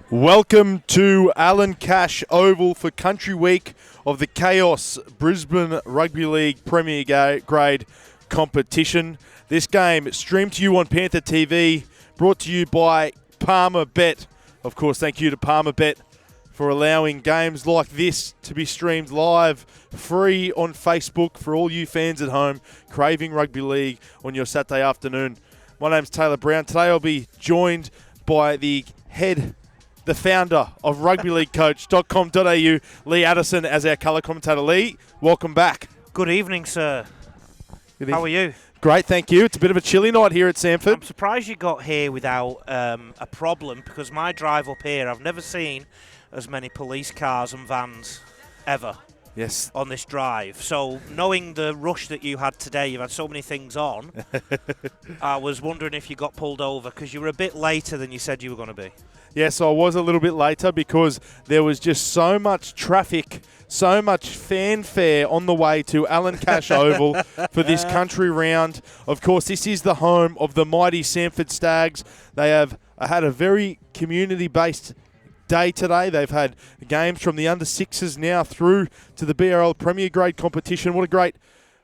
Welcome to Alan Cash Oval for Country Week of the CAOS Brisbane Rugby League Premier Grade competition. This game streamed to you on Panther TV, brought to you by Palmer Bet. Of course, thank you to Palmer Bet for allowing games like this to be streamed live, free on Facebook for all you fans at home craving rugby league on your Saturday afternoon. My name's Taylor Brown. Today I'll be joined by the founder of rugbyleaguecoach.com.au, Lee Addison, as our colour commentator. Lee, welcome back. Good evening, sir. How are you? Great, thank you. It's a bit of a chilly night here at Sanford. I'm surprised you got here without a problem, because my drive up here, I've never seen as many police cars and vans ever. Yes. On this drive. So knowing the rush that you had today, you've had so many things on, I was wondering if you got pulled over, because you were a bit later than you said you were going to be. Yes, I was a little bit later because there was just so much traffic, so much fanfare on the way to Alan Cash Oval for this country round. Of course, this is the home of the mighty Sanford Stags. They have had a very community-based day today. They've had games from the under-6s now through to the BRL Premier Grade competition. What a great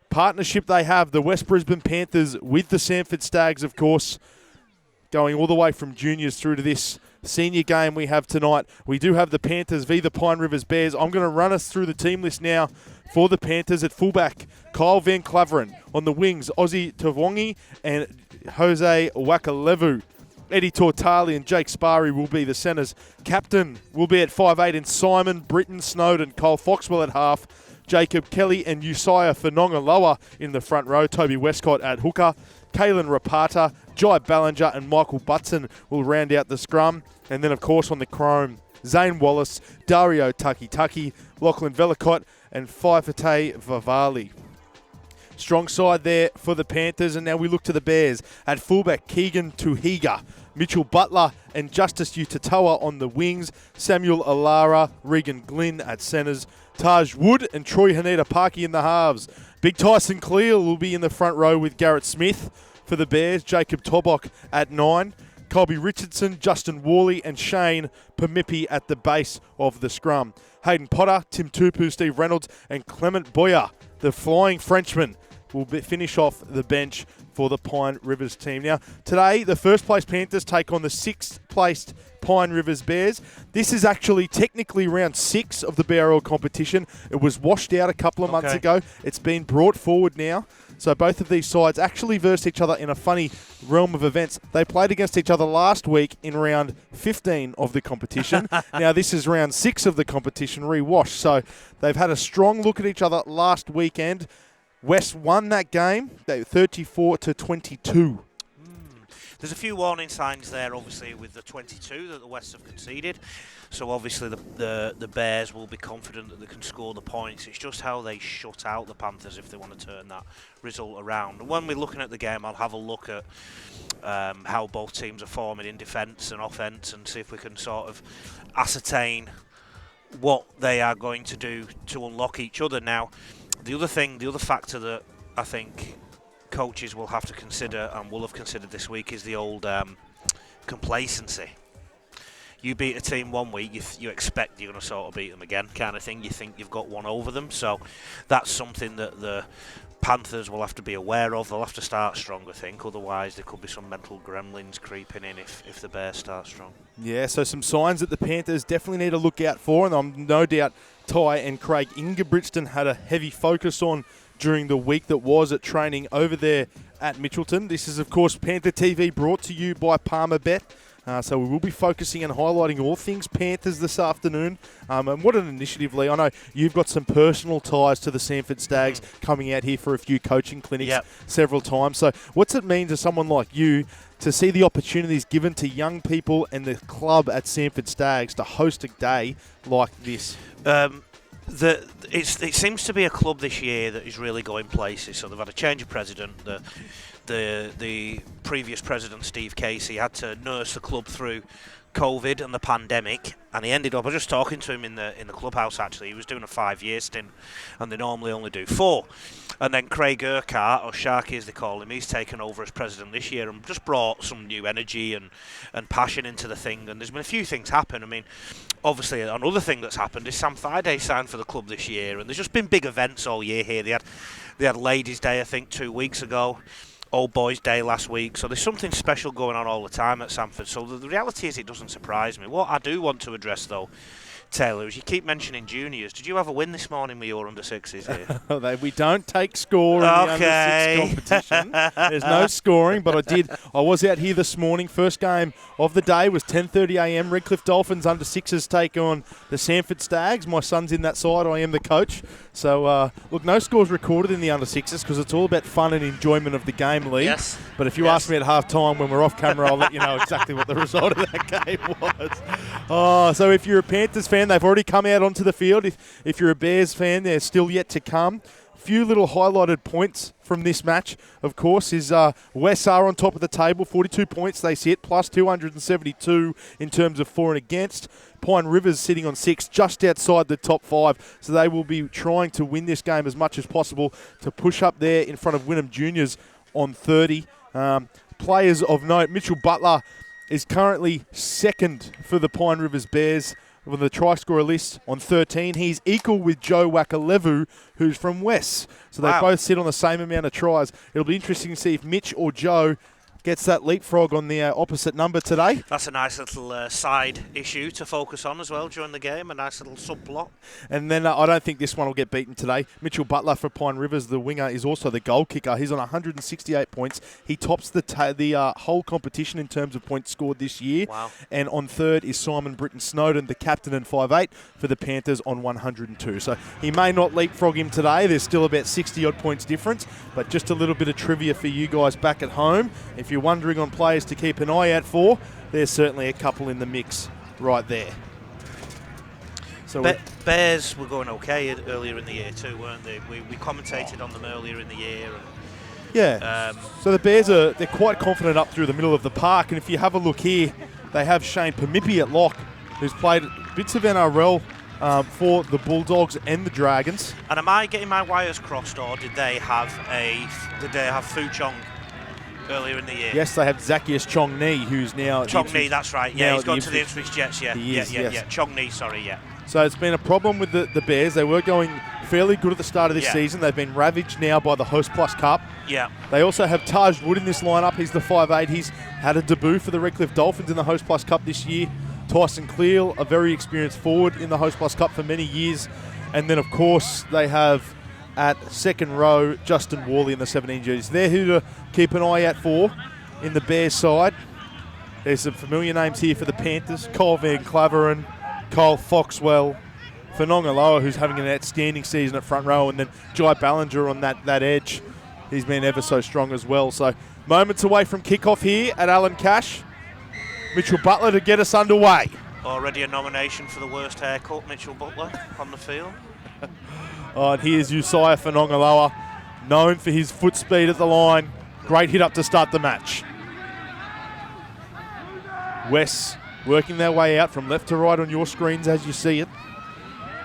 partnership they have, the West Brisbane Panthers with the Sanford Stags, of course, going all the way from juniors through to this senior game we have tonight. We do have the Panthers v the Pine Rivers Bears. I'm going to run us through the team list now for the Panthers. At fullback, Kyle Van Claveren. On the wings, Ozzy Tavongi and Josese WAQALEVU. Eddie Tautali and Jake Sparry will be the centres. Captain will be at 5'8", and Simon BRITTAIN-SNOWDEN. Cole Foxwell at half. Jacob Kelly and Usiah Fanongaloa in the front row. Toby Westcott at hooker. Kalen Rapata, Jye BALLINGER and Michael Butson will round out the scrum. And then, of course, on the chrome, Zane WALLACE, Dario TAKITAKI, Lachlan Velicott and Faifate Vavali. Strong side there for the Panthers. And now we look to the Bears. At fullback, Keegan Tuhiga, Mitchell Butler and Justice Utatoa on the wings. Samuel Alara, Regan Glynn at centres. Taj Wood and Troy Haneda-Parky in the halves. Big Tyson Cleal will be in the front row with Garrett Smith for the Bears. Jacob Tobok at 9. Colby Richardson, Justin Worley and Shane Pamipi at the base of the scrum. Hayden Potter, Tim Tupu, Steve Reynolds and Clement Boyer, the flying Frenchman, will finish off the bench for the Pine Rivers team. Now, today, the first place Panthers take on the 6th placed Pine Rivers Bears. This is actually technically round 6 of the BRL competition. It was washed out a couple of months ago. It's been brought forward now. So both of these sides actually versed each other in a funny realm of events. They played against each other last week in round 15 of the competition. Now this is round 6 of the competition, re-washed. So they've had a strong look at each other last weekend. West won that game, 34-22. There's a few warning signs there, obviously, with the 22 that the West have conceded. So obviously the Bears will be confident that they can score the points. It's just how they shut out the Panthers if they want to turn that result around. And when we're looking at the game, I'll have a look at how both teams are forming in defence and offence and see if we can sort of ascertain what they are going to do to unlock each other. Now, the other factor that I think coaches will have to consider and will have considered this week is the old complacency. You beat a team one week, you expect you're going to sort of beat them again, kind of thing. You think you've got one over them. So that's something that the Panthers will have to be aware of. They'll have to start strong, I think. Otherwise, there could be some mental gremlins creeping in if the Bears start strong. Yeah, so some signs that the Panthers definitely need to look out for. And I'm no doubt Ty and Craig Ingebrigtsen had a heavy focus on during the week that was at training over there at Mitchelton. This is, of course, Panther TV brought to you by Palmerbet. So we will be focusing and highlighting all things Panthers this afternoon. And what an initiative, Lee. I know you've got some personal ties to the Sanford Stags coming out here for a few coaching clinics several times. So what's it mean to someone like you to see the opportunities given to young people and the club at Sanford Stags to host a day like this? It seems to be a club this year that is really going places. So they've had a change of president. The previous president, Steve Casey, had to nurse the club through COVID and the pandemic, and he ended up, I was just talking to him in the clubhouse actually, he was doing a 5-year stint, and they normally only do 4. And then Craig Urquhart, or Sharky as they call him, he's taken over as president this year and just brought some new energy and passion into the thing, and there's been a few things happen. I mean, obviously another thing that's happened is Sam Friday signed for the club this year, and there's just been big events all year here. They had Ladies' Day, I think, 2 weeks ago. Old Boys Day last week, so there's something special going on all the time at Sanford. So the reality is it doesn't surprise me. What I do want to address though, Taylor, is you keep mentioning juniors. Did you have a win this morning with your under-6s here? We don't take score in the under-6 competition. There's no scoring, but I was out here this morning. First game of the day was 10:30 a.m. Redcliffe Dolphins under-6s take on the Sanford Stags. My son's in that side. I am the coach. So, look, no scores recorded in the under-6s because it's all about fun and enjoyment of the game, Lee. Yes. But if you ask me at half-time when we're off camera, I'll let you know exactly what the result of that game was. Oh, so if you're a Panthers fan, they've already come out onto the field. If you're a Bears fan, they're still yet to come. Few little highlighted points from this match, of course, is West are on top of the table, 42 points they sit, plus 272 in terms of for and against. Pine River's sitting on 6, just outside the top 5, so they will be trying to win this game as much as possible to push up there in front of Wynnum Juniors on 30. Players of note, Mitchell Butler is currently second for the Pine Rivers Bears with the try scorer list on 13. He's equal with Jye BALLINGER, who's from West. So they both sit on the same amount of tries. It'll be interesting to see if Mitch or Joe gets that leapfrog on the opposite number today. That's a nice little side issue to focus on as well during the game, a nice little subplot. And then I don't think this one will get beaten today. Mitchell Butler for Pine Rivers, the winger, is also the goal kicker. He's on 168 points. He tops the whole competition in terms of points scored this year. Wow. And on third is Simon BRITTAIN-SNOWDEN, the captain and 5'8", for the Panthers on 102. So he may not leapfrog him today. There's still about 60-odd points difference. But just a little bit of trivia for you guys back at home. If you're wondering on players to keep an eye out for, there's certainly a couple in the mix right there. So Bears were going okay earlier in the year too, weren't they? We commentated on them earlier in the year. And, so the Bears they're quite confident up through the middle of the park, and if you have a look here, they have Shane Pamipi at lock, who's played bits of NRL for the Bulldogs and the Dragons. And am I getting my wires crossed, or did they have Fu Chong earlier in the year? Yes, they have Zacchaeus Chong Ni, who's now... Chong Ni, that's right. Yeah, he's gone to the Ipswich Jets, yeah. He is, yes. Chong Ni, sorry, yeah. So it's been a problem with the Bears. They were going fairly good at the start of this season. They've been ravaged now by the Host Plus Cup. Yeah. They also have Taj Wood in this lineup. He's the 5'8". He's had a debut for the Redcliffe Dolphins in the Host Plus Cup this year. Tyson Cleal, a very experienced forward in the Host Plus Cup for many years. And then, of course, they have at second row Justin Worley in the 17 jerseys. They're who to keep an eye out for in the Bears side. There's some familiar names here for the Panthers. Cole Van Claveren, Cole Foxwell, Whanongaloa, who's having an outstanding season at front row, and then Jye BALLINGER on that edge. He's been ever so strong as well. So moments away from kickoff here at Alan Cash. Mitchell Butler to get us underway. Already a nomination for the worst haircut, Mitchell Butler, on the field. And here's Usiah Whanongaloa, known for his foot speed at the line. Great hit up to start the match. Wes working their way out from left to right on your screens as you see it.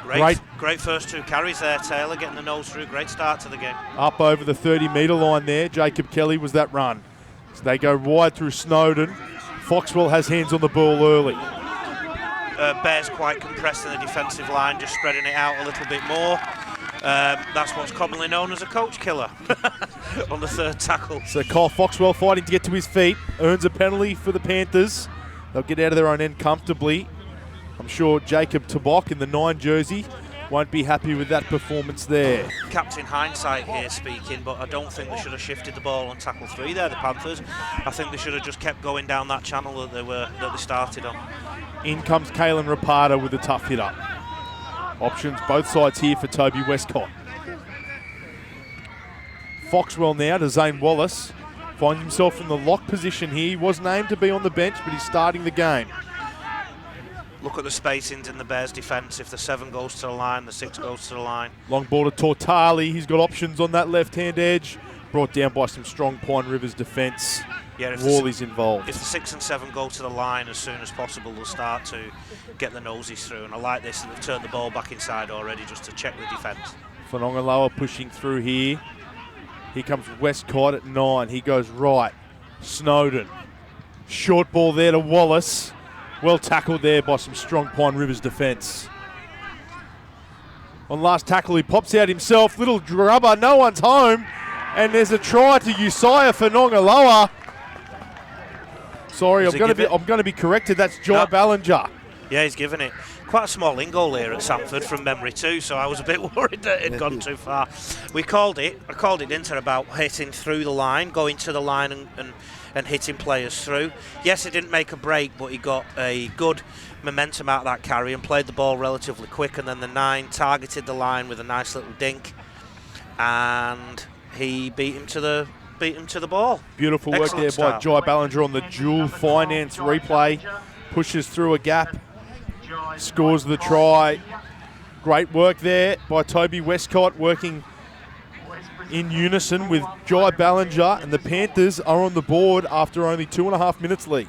Great first 2 carries there, Taylor, getting the nose through. Great start to the game. Up over the 30-metre line there. Jacob Kelly was that run. So they go wide through Snowden. Foxwell has hands on the ball early. Bears quite compressed in the defensive line, just spreading it out a little bit more. That's what's commonly known as a coach killer on the third tackle. So Kyle Foxwell fighting to get to his feet, earns a penalty for the Panthers. They'll get out of their own end comfortably. I'm sure Jacob Tabok in the 9 jersey won't be happy with that performance there. Captain hindsight here speaking, but I don't think they should have shifted the ball on tackle 3 there, the Panthers. I think they should have just kept going down that channel that they started on. In comes Kalen Rapata with a tough hitter. Options both sides here for Toby Westcott. Foxwell now to Zane Wallace. Finds himself in the lock position here. He was named to be on the bench, but he's starting the game. Look at the spacings in the Bears' defence. If the 7 goes to the line, the 6 goes to the line. Long ball to TAUTALI. He's got options on that left-hand edge. Brought down by some strong Pine Rivers defence. Yeah, Wally's involved. If the 6 and 7 go to the line as soon as possible, they'll start to get the noses through. And I like this, that they've turned the ball back inside already just to check the defence. Whanongaloa pushing through here. Here comes Westcott at 9. He goes right. Snowden. Short ball there to Wallace. Well tackled there by some strong Pine Rivers defence. On last tackle, he pops out himself. Little grubber, no one's home. And there's a try to Josiah Whanongaloa. Sorry, I'm going to be corrected. That's Jye Ballinger. Yeah, he's given it. Quite a small in goal here at Sanford from memory too, so I was a bit worried that it had gone too far. I called it into about hitting through the line, going to the line and hitting players through. Yes, he didn't make a break, but he got a good momentum out of that carry and played the ball relatively quick, and then the 9 targeted the line with a nice little dink, and he beat him to the ball. Beautiful work there by Jye Ballinger on the dual finance replay. Pushes through a gap. Scores the try. Great work there by Toby Westcott, working in unison with Jye Ballinger, and the Panthers are on the board after only 2.5 minutes lead.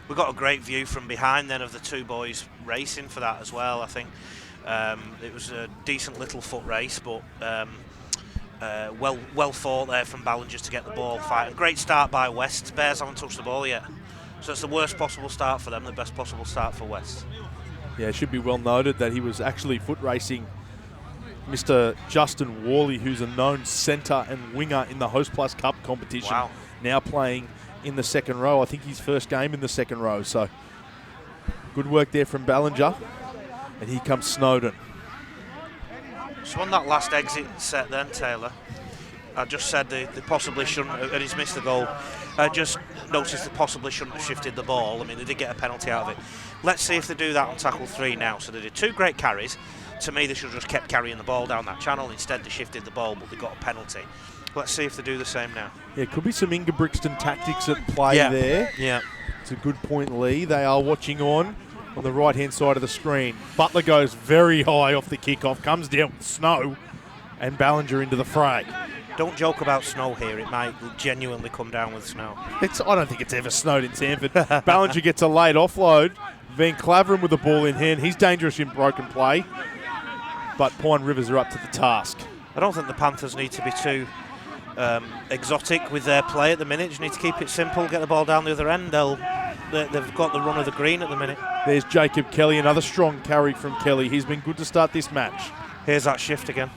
We got a great view from behind then of the 2 boys racing for that as well. I think it was a decent little foot race, but well fought there from Ballinger to get the ball fighting. Great start by West. Bears haven't touched the ball yet, so it's the worst possible start for them, the best possible start for West. Yeah, it should be well noted that he was actually foot racing Mr. Justin Worley, who's a known centre and winger in the Host Plus Cup competition. Wow. Now playing in the second row. I think his first game in the second row. So good work there from Ballinger. And here comes Snowden. So on that last exit set then, Taylor, I just said they possibly shouldn't have, and he's missed the goal. I just noticed they possibly shouldn't have shifted the ball. I mean, they did get a penalty out of it. Let's see if they do that on tackle 3 now. So they did 2 great carries. To me, they should have just kept carrying the ball down that channel. Instead, they shifted the ball, but they got a penalty. Let's see if they do the same now. Yeah, could be some Inga Brixton tactics at play there. Yeah. It's a good point, Lee. They are watching on the right-hand side of the screen. Butler goes very high off the kickoff, comes down with snow, and Ballinger into the fray. Don't joke about snow here. It might genuinely come down with snow. I don't think it's ever snowed in Sanford. Ballinger gets a late offload. Van Claveren with the ball in hand. He's dangerous in broken play. But Pine Rivers are up to the task. I don't think the Panthers need to be too exotic with their play at the minute. Just need to keep it simple, get the ball down the other end. They've got the run of the green at the minute. There's Jacob Kelly, another strong carry from Kelly. He's been good to start this match. Here's that shift again.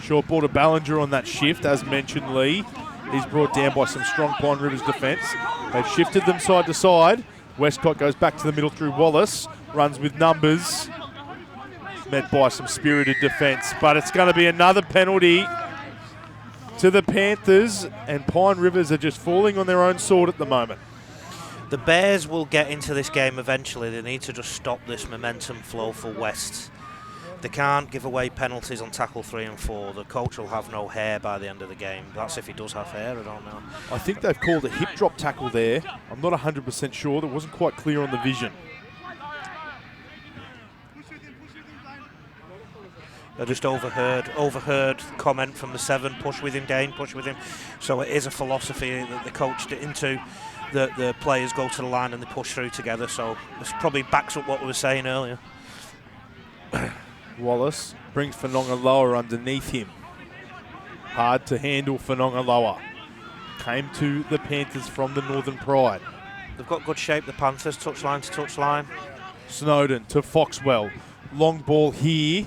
Short ball to Ballinger on that shift, as mentioned, Lee. He's brought down by some strong Pine Rivers defence. They've shifted them side to side. Westcott goes back to the middle through Wallace. Runs with numbers. Met by some spirited defence. But it's going to be another penalty to the Panthers. And Pine Rivers are just falling on their own sword at the moment. The Bears will get into this game eventually. They need to just stop this momentum flow for West. They can't give away penalties on tackle 3 and 4. The coach will have no hair by the end of the game. That's if he does have hair, I don't know. I think they've called a hip drop tackle there. I'm not 100% sure. That wasn't quite clear on the vision. I just overheard comment from the 7, push with him, Dane, push with him. So it is a philosophy that the coach into. The players go to the line and they push through together. So this probably backs up what we were saying earlier. Wallace brings Whanongaloa underneath him. Hard to handle Whanongaloa. Came to the Panthers from the Northern Pride. They've got good shape, the Panthers, touchline to touchline. Snowden to Foxwell. Long ball here.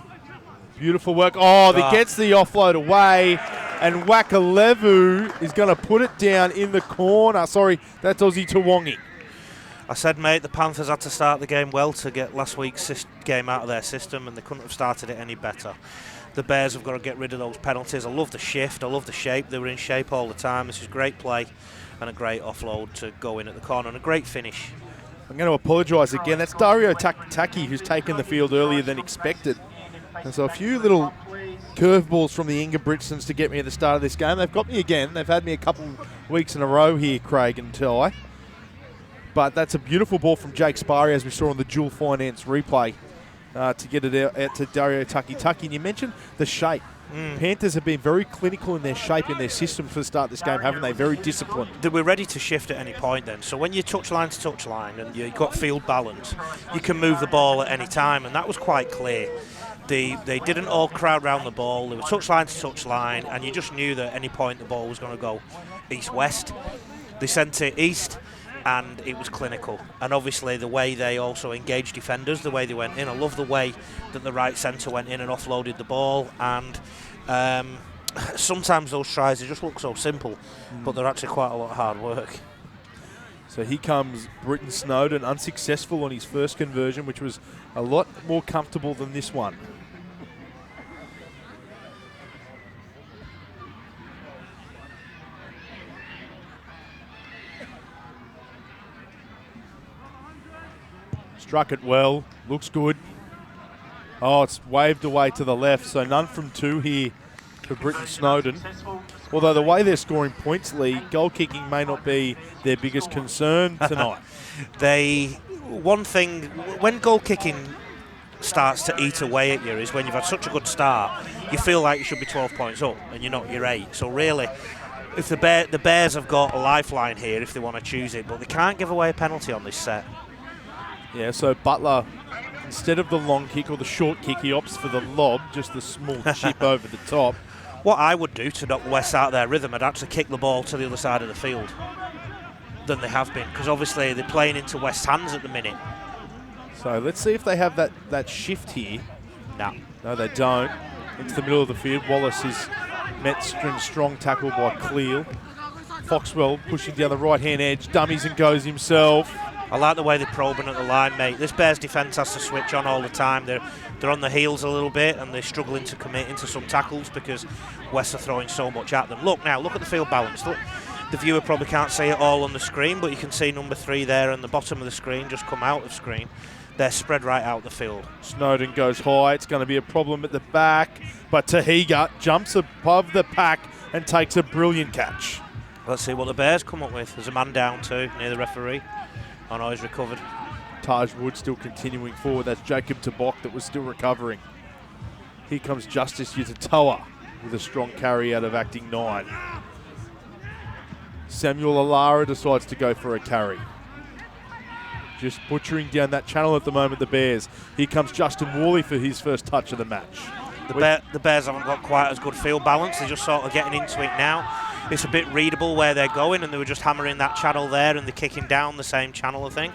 Beautiful work. Oh, that gets the offload away. And WAQALEVU is going to put it down in the corner. Sorry, that's Aussie Tawangi. I said, mate, the Panthers had to start the game well to get last week's game out of their system, and they couldn't have started it any better. The Bears have got to get rid of those penalties. I love the shift. I love the shape. They were in shape all the time. This is great play and a great offload to go in at the corner and a great finish. I'm going to apologise again. That's Dario TAKITAKI who's taken the field earlier than expected. And so a few little curveballs from the Inga Britsons to get me at the start of this game. They've got me again. They've had me a couple weeks in a row here, Craig and Ty. But that's a beautiful ball from Jake Sparry, as we saw on the dual finance replay, to get it out to Dario TAKITAKI. And you mentioned the shape. Panthers have been very clinical in their shape, in their system for the start of this game, haven't they? Very disciplined. They were ready to shift at any point then. So when you're touchline to touchline and you've got field balance, you can move the ball at any time, and that was quite clear. They didn't all crowd round the ball. They were touchline to touchline, and you just knew that at any point the ball was going to go east-west. They sent it east, and it was clinical. And obviously the way they also engaged defenders, the way they went in. I love the way that the right centre went in and offloaded the ball. And sometimes those tries, they just look so simple, but they're actually quite a lot of hard work. So here comes BRITTAIN-SNOWDEN, unsuccessful on his first conversion, which was a lot more comfortable than this one. Struck it well, looks good. Oh, it's waved away to the left, so none from two here for BRITTAIN-SNOWDEN. Although the way they're scoring points, Lee, goal kicking may not be their biggest concern tonight. One thing, when goal kicking starts to eat away at you is when you've had such a good start, you feel like you should be 12 points up, and you're not, you're 8. So really, if the Bears have got a lifeline here if they want to choose it, but they can't give away a penalty on this set. Yeah, so Butler, instead of the long kick or the short kick, he opts for the lob, just the small chip over the top. What I would do to knock West out of their rhythm, I'd actually kick the ball to the other side of the field than they have been, because obviously they're playing into West's hands at the minute. So let's see if they have that shift here. No, they don't. Into the middle of the field. Wallace is met in strong tackle by Cleal. Foxwell pushing down the right-hand edge, dummies and goes himself. I like the way they're probing at the line, mate. This Bears defence has to switch on all the time. They're on the heels a little bit, and they're struggling to commit into some tackles because West are throwing so much at them. Look at the field balance. Look, the viewer probably can't see it all on the screen, but you can see number 3 there on the bottom of the screen, just come out of screen. They're spread right out the field. Snowden goes high. It's going to be a problem at the back, but Tahiga jumps above the pack and takes a brilliant catch. Let's see what the Bears come up with. There's a man down too, near the referee. Oh no, he's recovered. Taj Wood still continuing forward. That's Jacob Tabok that was still recovering. Here comes Justice Utatoa with a strong carry out of acting 9. Samuel Alara decides to go for a carry. Just butchering down that channel at the moment, the Bears. Here comes Justin Worley for his first touch of the match. The Bears haven't got quite as good field balance. They're just sort of getting into it now. It's a bit readable where they're going, and they were just hammering that channel there, and they're kicking down the same channel, I think,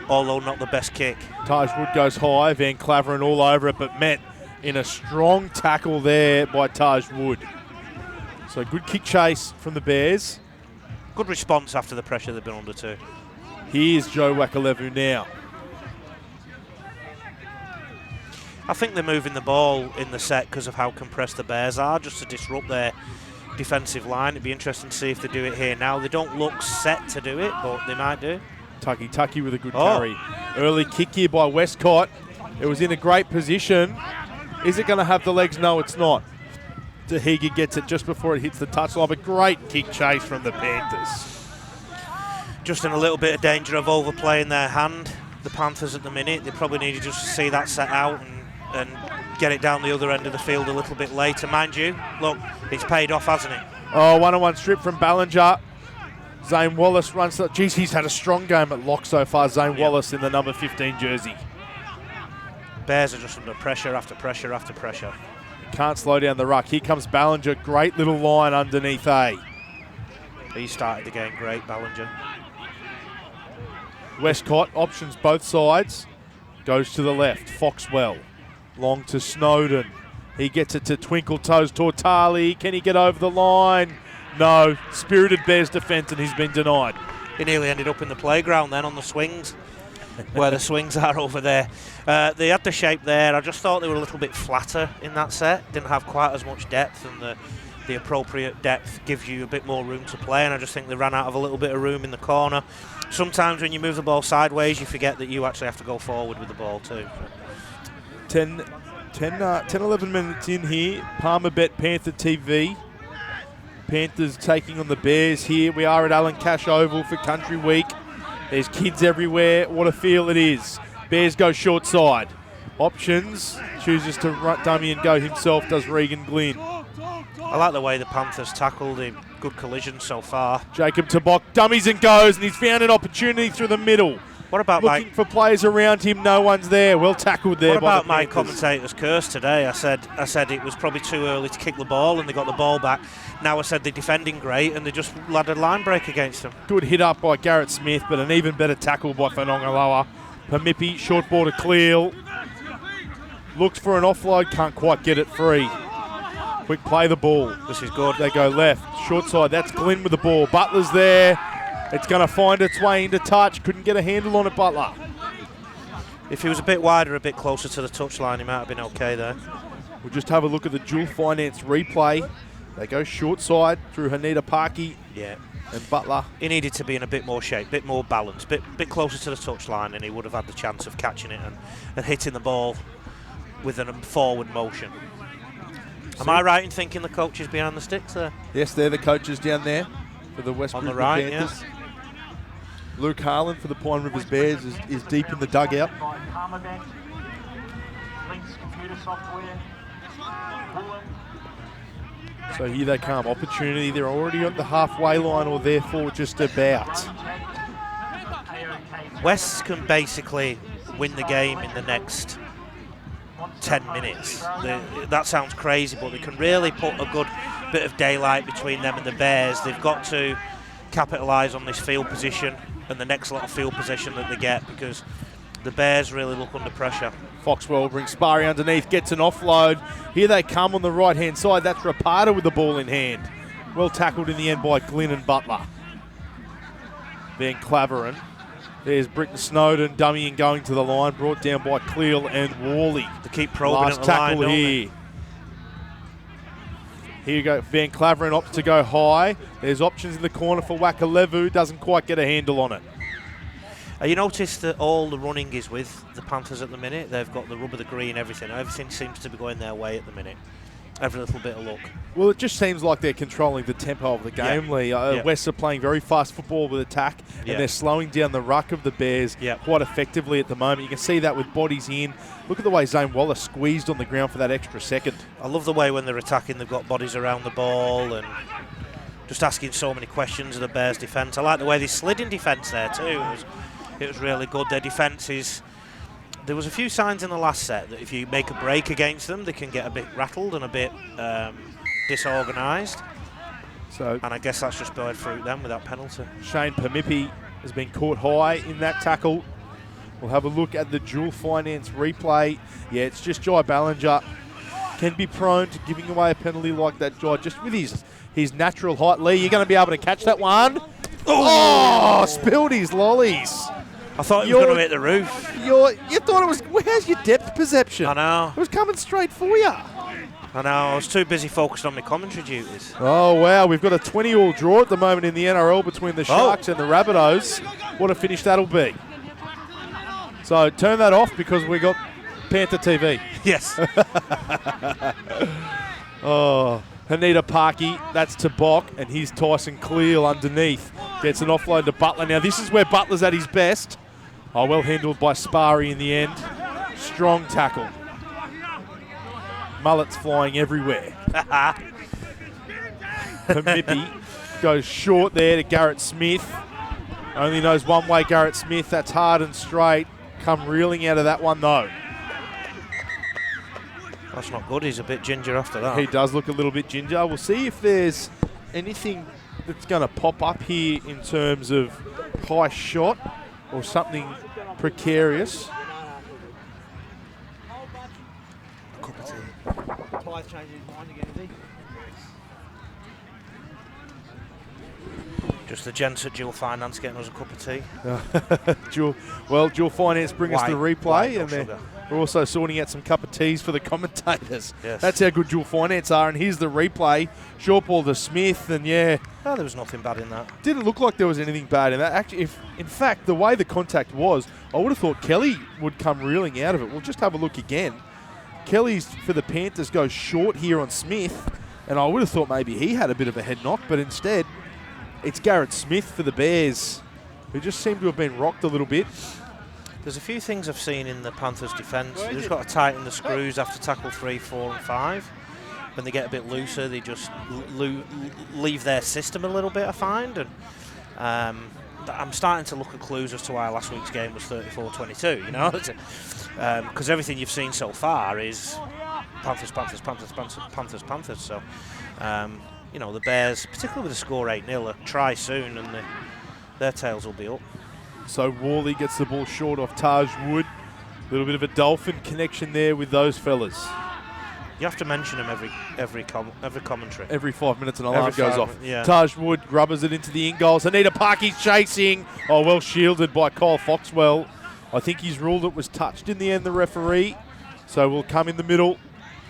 although not the best kick. Taj Wood goes high, Van Claveren all over it, but met in a strong tackle there by Taj Wood. So good kick chase from the Bears. Good response after the pressure they've been under too. Here's Jye WAQALEVU now. I think they're moving the ball in the set because of how compressed the Bears are, just to disrupt their defensive line. It'd be interesting to see if they do it here now. They don't look set to do it, but they might do. TAKITAKI with a good carry. Early kick here by Westcott. It was in a great position. Is it going to have the legs? No, it's not. Tahiga gets it just before it hits the touchline, but great kick chase from the Panthers. Just in a little bit of danger of overplaying their hand, the Panthers at the minute. They probably need to just see that set out and get it down the other end of the field a little bit later. Mind you, look, it's paid off, hasn't it? Oh, one-on-one strip from Ballinger. Zane Wallace runs. Geez, he's had a strong game at lock so far, Zane Wallace in the number 15 jersey. Bears are just under pressure after pressure after pressure. Can't slow down the ruck. Here comes Ballinger. Great little line underneath A. He started the game great, Ballinger. Westcott options both sides. Goes to the left. Foxwell. Long to Snowden. He gets it to Twinkle Toes TAUTALI. Can he get over the line? No. Spirited Bears defence, and he's been denied. He nearly ended up in the playground then on the swings, where the swings are over there. They had the shape there. I just thought they were a little bit flatter in that set. Didn't have quite as much depth, and the appropriate depth gives you a bit more room to play, and I just think they ran out of a little bit of room in the corner. Sometimes when you move the ball sideways, you forget that you actually have to go forward with the ball too. 11 minutes in here. Palmer Bet Panther TV. Panthers taking on the Bears here. We are at Alan Cash Oval for Country Week. There's kids everywhere. What a feel it is. Bears go short side. Options. Chooses to dummy and go himself, does Regan Glynn. I like the way the Panthers tackled him. Good collision so far. Jacob Tabok dummies and goes, and he's found an opportunity through the middle. What about looking for players around him? No one's there. Well tackled there. What about my commentator's curse today? I said it was probably too early to kick the ball, and they got the ball back. Now I said they're defending great, and they just had a line break against them. Good hit up by Garrett Smith, but an even better tackle by Whanongaloa. Pamipi, short ball to Cleel. Looks for an offload, can't quite get it free. Quick play the ball. This is good. They go left, short side. That's Glynn with the ball. Butler's there. It's going to find its way into touch. Couldn't get a handle on it, Butler. If he was a bit wider, a bit closer to the touchline, he might have been okay there. We'll just have a look at the dual finance replay. They go short side through Hanita Parky. Yeah. And Butler. He needed to be in a bit more shape, bit more balance, bit closer to the touchline, and he would have had the chance of catching it and hitting the ball with a forward motion. Am I right in thinking the coach is behind the sticks there? Yes, they're the coaches down there for the West Brisbane Panthers. Yeah. Luke Harlan for the Pine Rivers Bears is deep in the dugout. So here they come. Opportunity. They're already at the halfway line, or therefore just about. West can basically win the game in the next 10 minutes. That sounds crazy, but they can really put a good bit of daylight between them and the Bears. They've got to capitalise on this field position and the next lot of field possession that they get, because the Bears really look under pressure. Foxwell brings Sparry underneath, gets an offload. Here they come on the right-hand side. That's Rapata with the ball in hand. Well tackled in the end by Glynn and Butler. Van Claveren. There's BRITTAIN-SNOWDEN dummying going to the line, brought down by Cleel and Worley. To keep probing last at the tackle line, here. Here you go, Van Claveren opts to go high. There's options in the corner for WAQALEVU, doesn't quite get a handle on it. You notice that all the running is with the Panthers at the minute. They've got the rubber, the green, everything. Everything seems to be going their way at the minute. Every little bit of luck. Well, it just seems like they're controlling the tempo of the game, Lee. West are playing very fast football with attack, and they're slowing down the ruck of the Bears quite effectively at the moment. You can see that with bodies in. Look at the way Zane Wallace squeezed on the ground for that extra second. I love the way when they're attacking, they've got bodies around the ball and just asking so many questions of the Bears' defence. I like the way they slid in defence there too. It was really good. Their defence is... There was a few signs in the last set that if you make a break against them, they can get a bit rattled and a bit disorganised. And I guess that's just borne fruit then with that penalty. Shane Pamipi has been caught high in that tackle. We'll have a look at the dual finance replay. Yeah, it's just Jye Ballinger. Can be prone to giving away a penalty like that, Jye, just with his natural height. Lee, you're going to be able to catch that one. Oh, spilled his lollies. I thought he was going to hit the roof. You thought it was... How's your depth perception? I know. It was coming straight for you. I know. I was too busy focused on my commentary duties. Oh, wow. We've got a 20-all draw at the moment in the NRL between the Sharks and the Rabbitohs. What a finish that'll be. So turn that off because we got Panther TV. Yes. Hanita Parky, that's Tabok, and here's Tyson Cleel underneath. Gets an offload to Butler. Now this is where Butler's at his best. Oh, well handled by Sparry in the end. Strong tackle. Mullets flying everywhere. Pamipi goes short there to Garrett Smith. Only knows one way, Garrett Smith. That's hard and straight. Come reeling out of that one though. That's not good. He's a bit ginger after that. He does look a little bit ginger. We'll see if there's anything that's going to pop up here in terms of high shot or something precarious. Just the gents at Dual Finance getting us a cup of tea. Dual Finance bring us the replay, and we're also sorting out some cup of teas for the commentators. Yes. That's how good Dual Finance are, and here's the replay. Short ball to Smith, and yeah. No, there was nothing bad in that. Didn't look like there was anything bad in that. Actually, in fact, the way the contact was, I would have thought Kelly would come reeling out of it. We'll just have a look again. Kelly's, for the Panthers, goes short here on Smith, and I would have thought maybe he had a bit of a head knock, but instead, it's Garrett Smith for the Bears, who just seemed to have been rocked a little bit. There's a few things I've seen in the Panthers' defence. They've just got to tighten the screws after tackle 3, 4 and 5. When they get a bit looser, they just leave their system a little bit, I find. And I'm starting to look at clues as to why last week's game was 34-22, you know? Because everything you've seen so far is Panthers. So, you know, the Bears, particularly with the score 8-0, are try soon and their tails will be up. So Wally gets the ball short off Taj Wood. A little bit of a Dolphin connection there with those fellas. You have to mention them every commentary. Every 5 minutes an alarm goes off. Yeah. Taj Wood grubbers it into the in-goals. Anita Parky's chasing. Oh, well shielded by Kyle Foxwell. I think he's ruled it was touched in the end, the referee. So we'll come in the middle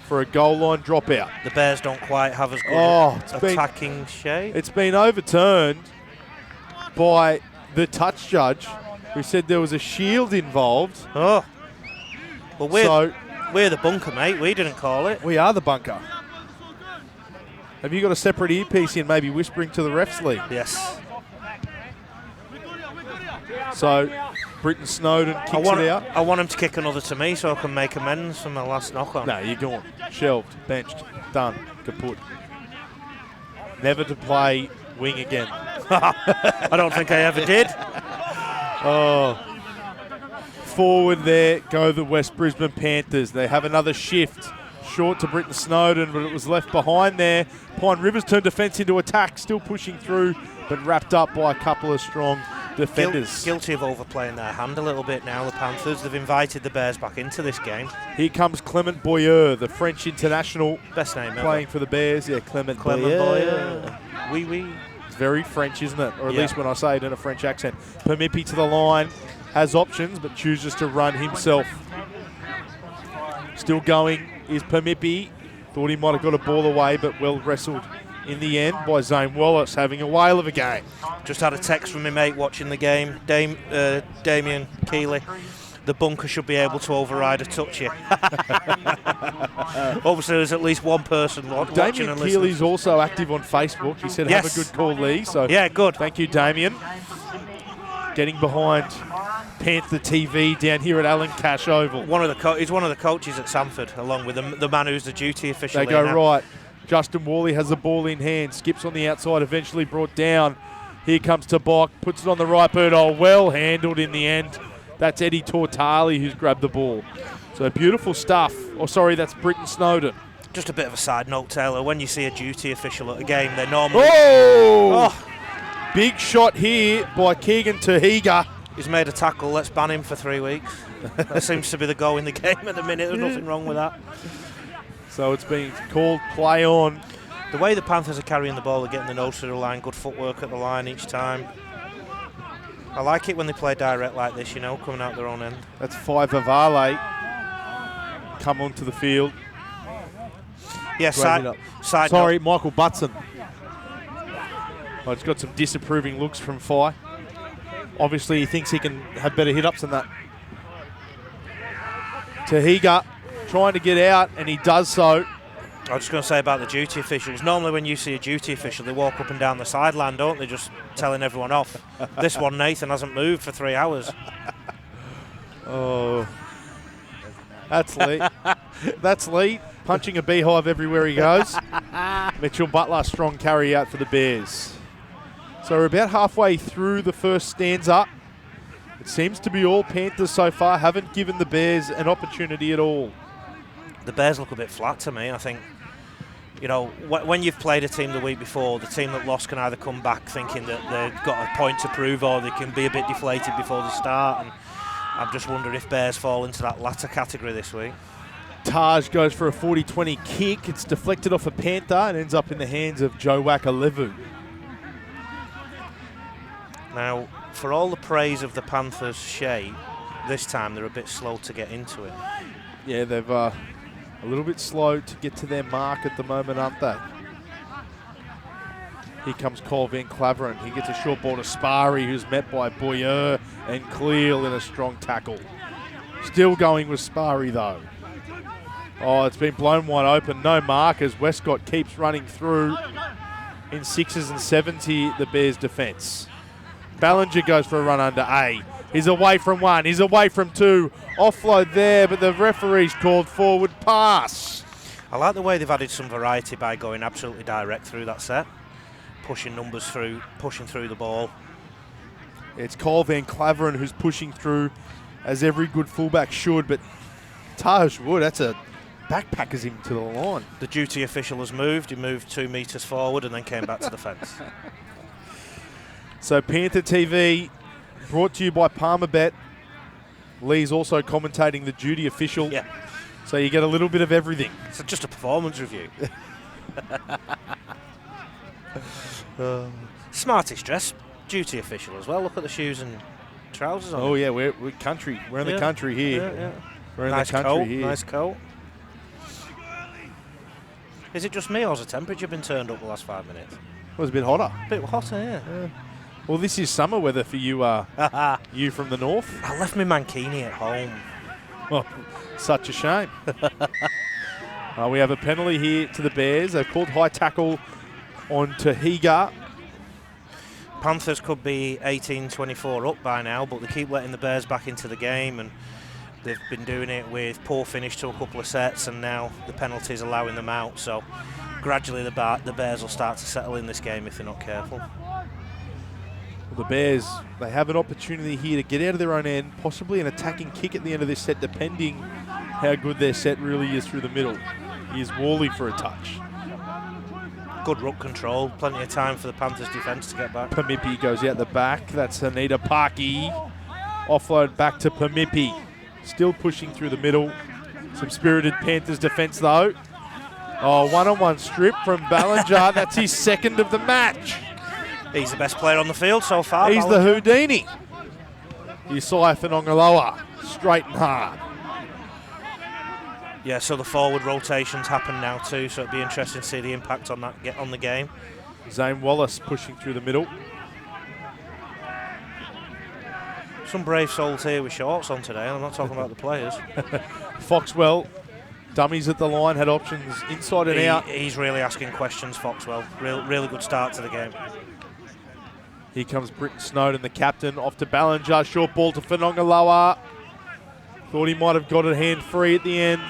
for a goal line dropout. The Bears don't quite have as good attacking shape. It's been overturned by the touch judge, who said there was a shield involved. Oh. Well, we're the bunker, mate. We didn't call it. We are the bunker. Have you got a separate earpiece in, maybe whispering to the refs, Lee? Yes. So, Brittain-Snowden kicks it out. I want him to kick another to me so I can make amends for my last knock-on. No, you're gone. Shelved, benched, done, kaput. Never to play wing again. I don't think I ever did. Oh. Forward there go the West Brisbane Panthers. They have another shift. Short to Brittain-Snowden, but it was left behind there. Pine Rivers turned defence into attack, still pushing through, but wrapped up by a couple of strong defenders. Guilty of overplaying their hand a little bit now, the Panthers. They've invited the Bears back into this game. Here comes Clement Boyer, the French international. Best name playing ever. for the Bears. Yeah, Clement Boyer. Oui, oui. It's very French, isn't it? Or at least when I say it in a French accent. Permipi to the line. Has options, but chooses to run himself. Still going is Permipi. Thought he might have got a ball away, but well wrestled in the end by Zane Wallace, having a whale of a game. Just had a text from my mate watching the game, Damien Keeley. The bunker should be able to override a touch here. Obviously, there's at least one person watching and listening. Damien Keeley's also active on Facebook. He said, have a good call, Lee. So yeah, good. Thank you, Damien. Getting behind Panther TV down here at Alan Cash Oval. He's one of the coaches at Sanford, along with the man who's the duty official. They go right. Justin Wally has the ball in hand. Skips on the outside, eventually brought down. Here comes Tabok, puts it on the right boot. Oh, well handled in the end. That's Eddie TAUTALI who's grabbed the ball. So beautiful stuff. Oh, sorry, that's Brittain-Snowden. Just a bit of a side note, Taylor. When you see a duty official at a game, they're normally... Oh! Big shot here by Keegan Tahiga. He's made a tackle. Let's ban him for 3 weeks. That seems to be the go in the game at the minute. There's nothing wrong with that. So it's been called play on. The way the Panthers are carrying the ball, they're getting the nose to the line, good footwork at the line each time. I like it when they play direct like this, you know, coming out their own end. That's Vale come onto the field. Yeah, side Sorry, Michael Butson. I just got some disapproving looks from Fi. Obviously, he thinks he can have better hit-ups than that. Tahiga trying to get out, and he does so. I was just going to say about the duty officials. Normally when you see a duty official, they walk up and down the sideline, don't they, just telling everyone off. This one, Nathan, hasn't moved for 3 hours. Oh, that's Lee. That's Lee, punching a beehive everywhere he goes. Mitchell Butler, strong carry out for the Bears. So we're about halfway through the first stanza. It seems to be all Panthers so far, haven't given the Bears an opportunity at all. The Bears look a bit flat to me. I think, you know, when you've played a team the week before, the team that lost can either come back thinking that they've got a point to prove, or they can be a bit deflated before the start. And I'm just wondering if Bears fall into that latter category this week. Taj goes for a 40-20 kick. It's deflected off a Panther and ends up in the hands of Jye BALLINGER. Now, for all the praise of the Panthers' shape, this time they're a bit slow to get into it. Yeah, they've a little bit slow to get to their mark at the moment, aren't they? Here comes Cole Van Claveren. He gets a short ball to Sparry, who's met by Boyer and Cleal in a strong tackle. Still going with Sparry, though. Oh, it's been blown wide open. No markers. Westcott keeps running through in 6s and 7s here, the Bears' defence. Ballinger goes for a run under A. He's away from 1. He's away from 2. Offload there, but the referee's called forward pass. I like the way they've added some variety by going absolutely direct through that set. Pushing numbers through, pushing through the ball. It's Cole Van Claveren who's pushing through, as every good fullback should, but Taj Wood, that's a backpackers him to the line. The duty official has moved. He moved 2 metres forward and then came back to the fence. So Panther TV, brought to you by Palmerbet. Lee's also commentating the duty official. Yeah. So you get a little bit of everything. It's just a performance review. Smartest dress, duty official as well. Look at the shoes and trousers on. Oh it. yeah, we're country. We're in the country here. Yeah. We're in Nice the country coat, here. nice coat. Is it just me, or has the temperature been turned up the last 5 minutes? It was a bit hotter. A bit hotter, yeah. Well, this is summer weather for you, you from the north. I left my mankini at home. Well, such a shame. We have a penalty here to the Bears. They've called high tackle on Tahiga. Panthers could be 18-24 up by now, but they keep letting the Bears back into the game, and they've been doing it with poor finish to a couple of sets, and now the penalties allowing them out. So gradually the Bears will start to settle in this game if they're not careful. Well, the Bears, they have an opportunity here to get out of their own end, possibly an attacking kick at the end of this set, depending how good their set really is through the middle. Here's Wally for a touch. Good ruck control, plenty of time for the Panthers defence to get back. Pamipi goes out the back. That's Anita Parky. Offload back to Pamipi. Still pushing through the middle. Some spirited Panthers defence though. Oh, one-on-one strip from Ballinger. That's his second of the match. He's the best player on the field so far. He's Ballinger. the Houdini. Isai Fanongaloa, straight and hard. Yeah, so the forward rotations happen now too, so it'd be interesting to see the impact on that on the game. Zane Wallace pushing through the middle. Some brave souls here with shorts on today. I'm not talking about the players. Foxwell, dummies at the line, had options inside and out. He's really asking questions, Foxwell. Really good start to the game. Here comes BRITTAIN-SNOWDEN, the captain, off to Ballinger. Short ball to Fanongaloa. Thought he might have got it hand free at the end.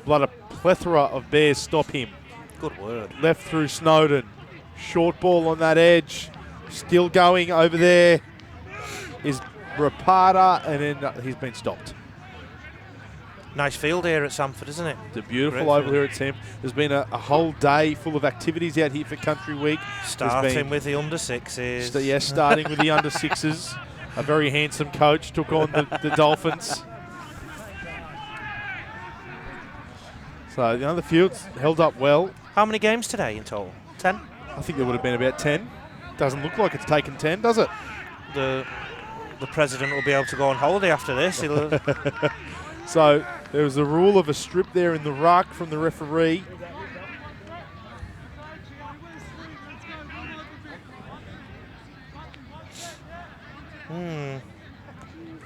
Blood, a plethora of Bears stop him. Good word. Left through Snowden. Short ball on that edge. Still going over there is Rapata, and then he's been stopped. Nice field here at Sanford, isn't it? It's a beautiful Great oval field. here at Sam. There's been a whole day full of activities out here for Country Week. Starting with the under sixes. Yes, starting with the under sixes. A very handsome coach took on the Dolphins. So, the field's held up well. How many games today in total? 10? I think there would have been about 10. Doesn't look like it's taken 10, does it? The president will be able to go on holiday after this. So there was a rule of a strip there in the ruck from the referee.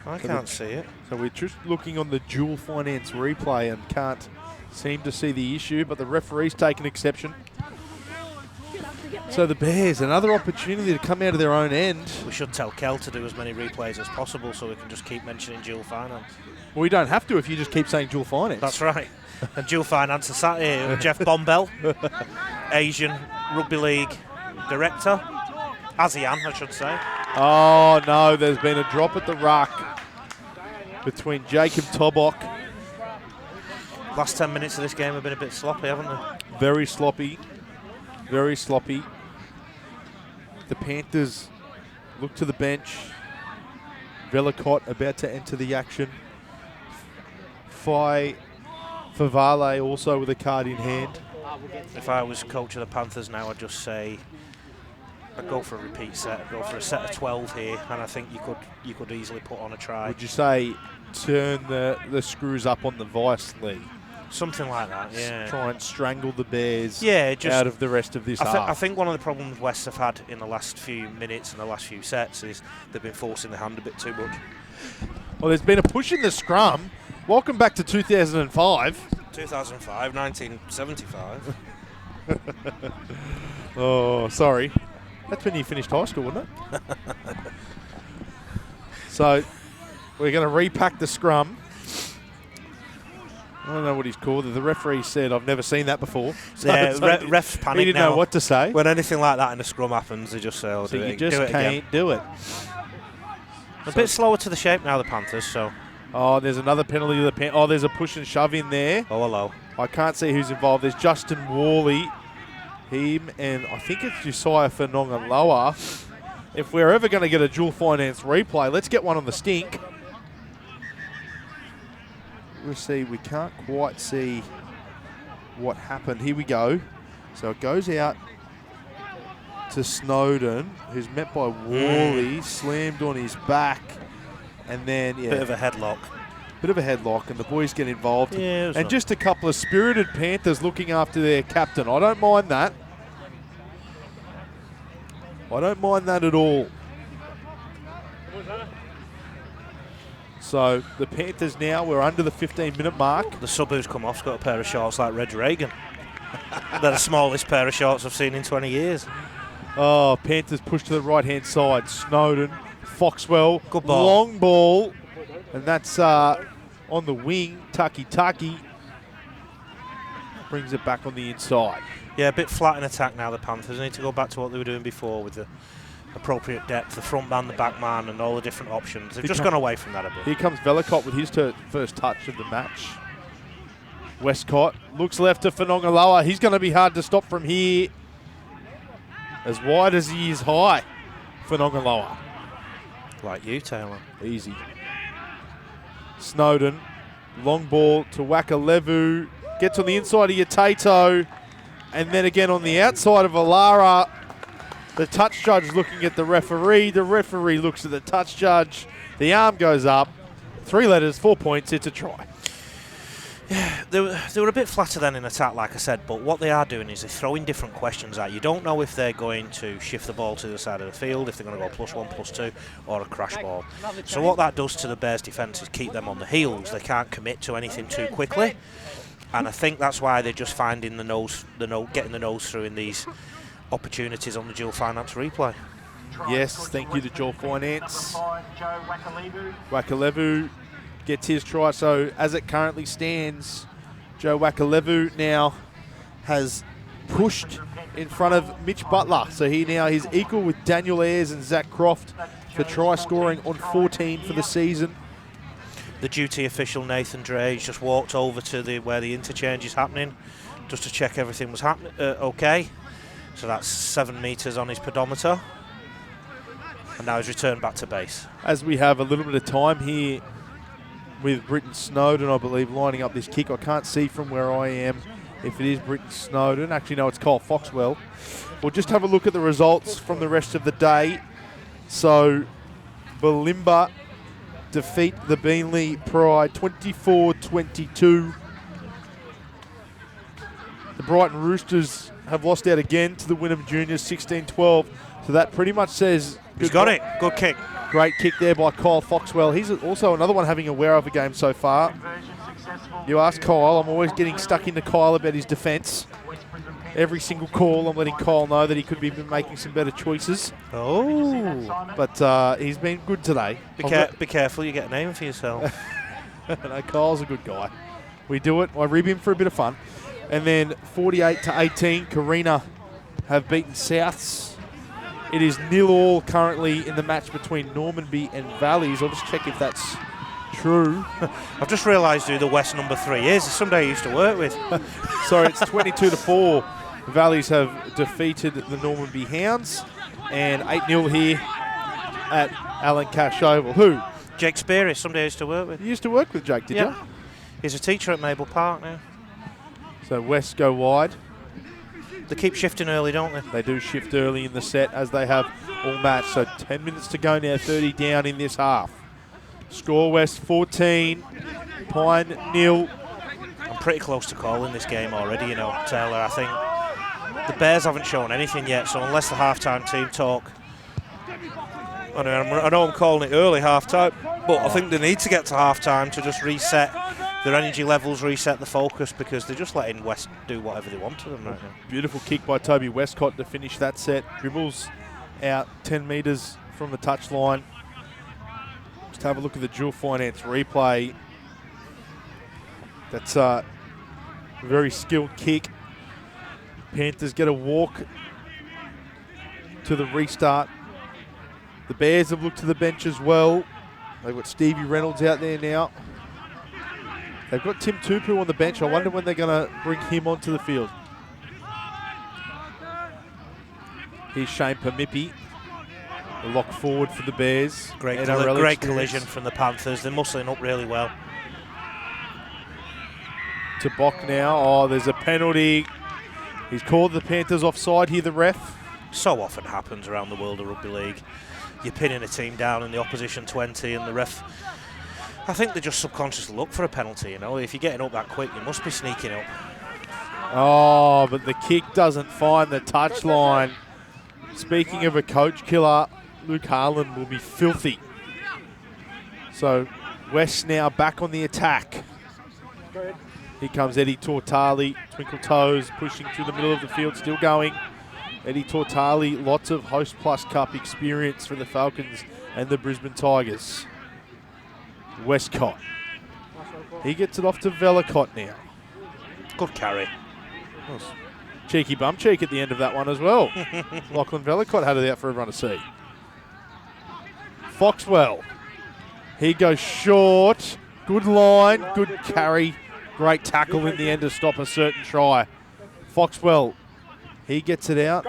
I can't see it. So we're just looking on the dual finance replay and can't seem to see the issue, but the referee's taken exception. So the Bears, another opportunity to come out of their own end. We should tell Kel to do as many replays as possible so we can just keep mentioning dual finance. Well, we don't have to if you just keep saying dual finance. That's right. And dual finance is sat here with Jeff Bombell, Asian Rugby League director. ASEAN, I should say. Oh, no, there's been a drop at the ruck between Jacob Tobok. Last 10 minutes of this game have been a bit sloppy, haven't they? Very sloppy. Very sloppy. The Panthers look to the bench. Velicott about to enter the action. Favale also with a card in hand. If I was coach of the Panthers now, I'd just say I'd go for a repeat set. I'd go for a set of 12 here, and I think you could easily put on a try. Would you say turn the screws up on the vice, Lee? Something like that, yeah. Try and strangle the Bears just out of the rest of this half. I think one of the problems West have had in the last few minutes and the last few sets is they've been forcing the hand a bit too much. Well, there's been a push in the scrum. Welcome back to 2005. 2005, 1975. Oh, sorry. That's when you finished high school, wasn't it? So we're going to repack the scrum. I don't know what he's called. The referee said, I've never seen that before. So, refs panic. He didn't know what to say. When anything like that in a scrum happens, they just say, oh, so you just can't do it. A bit slower to the shape now, the Panthers, so. Oh, there's another penalty. There's a push and shove in there. Oh, hello. I can't see who's involved. There's Justin Worley. Him and I think it's Josiah Waqalevу. If we're ever going to get a dual finance replay, let's get one on the stink. We'll see. We can't quite see what happened. Here we go. So it goes out to Snowden, who's met by Worley, slammed on his back, and then bit of a headlock. And the boys get involved. Yeah, and just a couple of spirited Panthers looking after their captain. I don't mind that. I don't mind that at all. So the Panthers now, we're under the 15-minute mark. The sub who's come off's got a pair of shorts like Reg Reagan. They're the smallest pair of shorts I've seen in 20 years. Oh, Panthers push to the right-hand side. Snowden, Foxwell, good ball. Long ball. And that's on the wing. TAKITAKI brings it back on the inside. Yeah, a bit flat in attack now, the Panthers. They need to go back to what they were doing before with the appropriate depth, the front man, the back man, and all the different options. They've just gone away from that a bit. Here comes Velikot with his first touch of the match. Westcott looks left to Waqalevу. He's going to be hard to stop from here. As wide as he is high, Waqalevu. Like you, Taylor. Easy. Snowden, long ball to Waqalevu. Gets on the inside of Tato. And then again on the outside of Alara. The touch judge looking at the referee. The referee looks at the touch judge. The arm goes up. 3 letters, 4 points. It's a try. Yeah, they were a bit flatter than in attack, like I said, but what they are doing is they're throwing different questions at you. You don't know if they're going to shift the ball to the side of the field, if they're going to go +1, +2, or a crash ball. So what that does to the Bears' defence is keep them on the heels. They can't commit to anything too quickly, and I think that's why they're just finding getting the nose through in these opportunities on the dual finance replay. Yes, thank you to dual finance. Waqalevу gets his try. So as it currently stands, Jye Waqalevu now has pushed in front of Mitch Butler. So he's equal with Daniel Ayres and Zach Croft for try scoring on 14 for the season. The duty official Nathan Drage just walked over to where the interchange is happening, just to check everything was okay. So that's 7 metres on his pedometer, and now he's returned back to base. As we have a little bit of time here with BRITTAIN-SNOWDEN, I believe, lining up this kick. I can't see from where I am if it is BRITTAIN-SNOWDEN. Actually, no, it's Kyle Foxwell. We'll just have a look at the results from the rest of the day. So, Bulimba defeat the Beenleigh Pride 24-22. The Brighton Roosters have lost out again to the Wynnum Juniors 16-12. So that pretty much says... He's got it. Good kick. Great kick there by Kyle Foxwell. He's also another one having a wear of a game so far. You ask Kyle, I'm always getting stuck into Kyle about his defence. Every single call, I'm letting Kyle know that he could be making some better choices. Oh. But he's been good today. Be careful, you get a name for yourself. No, Kyle's a good guy. We do it. I rib him for a bit of fun. And then 48-18, Carina have beaten Souths. It is 0-0 currently in the match between Normanby and Valleys. I'll just check if that's true. I've just realised who the West number 3 is. It's somebody I used to work with. Sorry, it's 22-4. Valleys have defeated the Normanby Hounds. And 8-0 here at Alan Cash Oval. Who? Jake Spear, somebody I used to work with. You used to work with Jake, did you? He's a teacher at Maple Park now. So West go wide. They keep shifting early, don't they? They do shift early in the set, as they have all match. So 10 minutes to go now, 30 down in this half. Score West 14, Pine 0. I'm pretty close to calling this game already, you know, Taylor. I think the Bears haven't shown anything yet, so unless the halftime team talk, I know I'm calling it early halftime, but I think they need to get to halftime to just reset their energy levels, reset the focus, because they're just letting West do whatever they want to them right now. Beautiful kick by Toby Westcott to finish that set. Dribbles out 10 metres from the touchline. Just have a look at the dual finance replay. That's a very skilled kick. Panthers get a walk to the restart. The Bears have looked to the bench as well. They've got Stevie Reynolds out there now. They've got Tim Tupu on the bench. I wonder when they're going to bring him onto the field. Here's Shane Pamipi, the lock forward for the Bears. Great collision from the Panthers. They're muscling up really well. To Bock now. Oh, there's a penalty. He's called the Panthers offside here, the ref. So often happens around the world of rugby league. You're pinning a team down in the opposition 20 and the ref, I think they just subconsciously look for a penalty, you know. If you're getting up that quick, you must be sneaking up. Oh, but the kick doesn't find the touchline. Speaking of a coach killer, Luke Harlan will be filthy. So West now back on the attack. Here comes Eddie Tautali, twinkle toes, pushing through the middle of the field, still going. Eddie Tautali, lots of Host Plus Cup experience for the Falcons and the Brisbane Tigers. Westcott. He gets it off to Velicott now. Good carry. Cheeky bum cheek at the end of that one as well. Lachlan Velicott had it out for everyone to see. Foxwell. He goes short. Good line, good carry. Great tackle in the end to stop a certain try. Foxwell. He gets it out.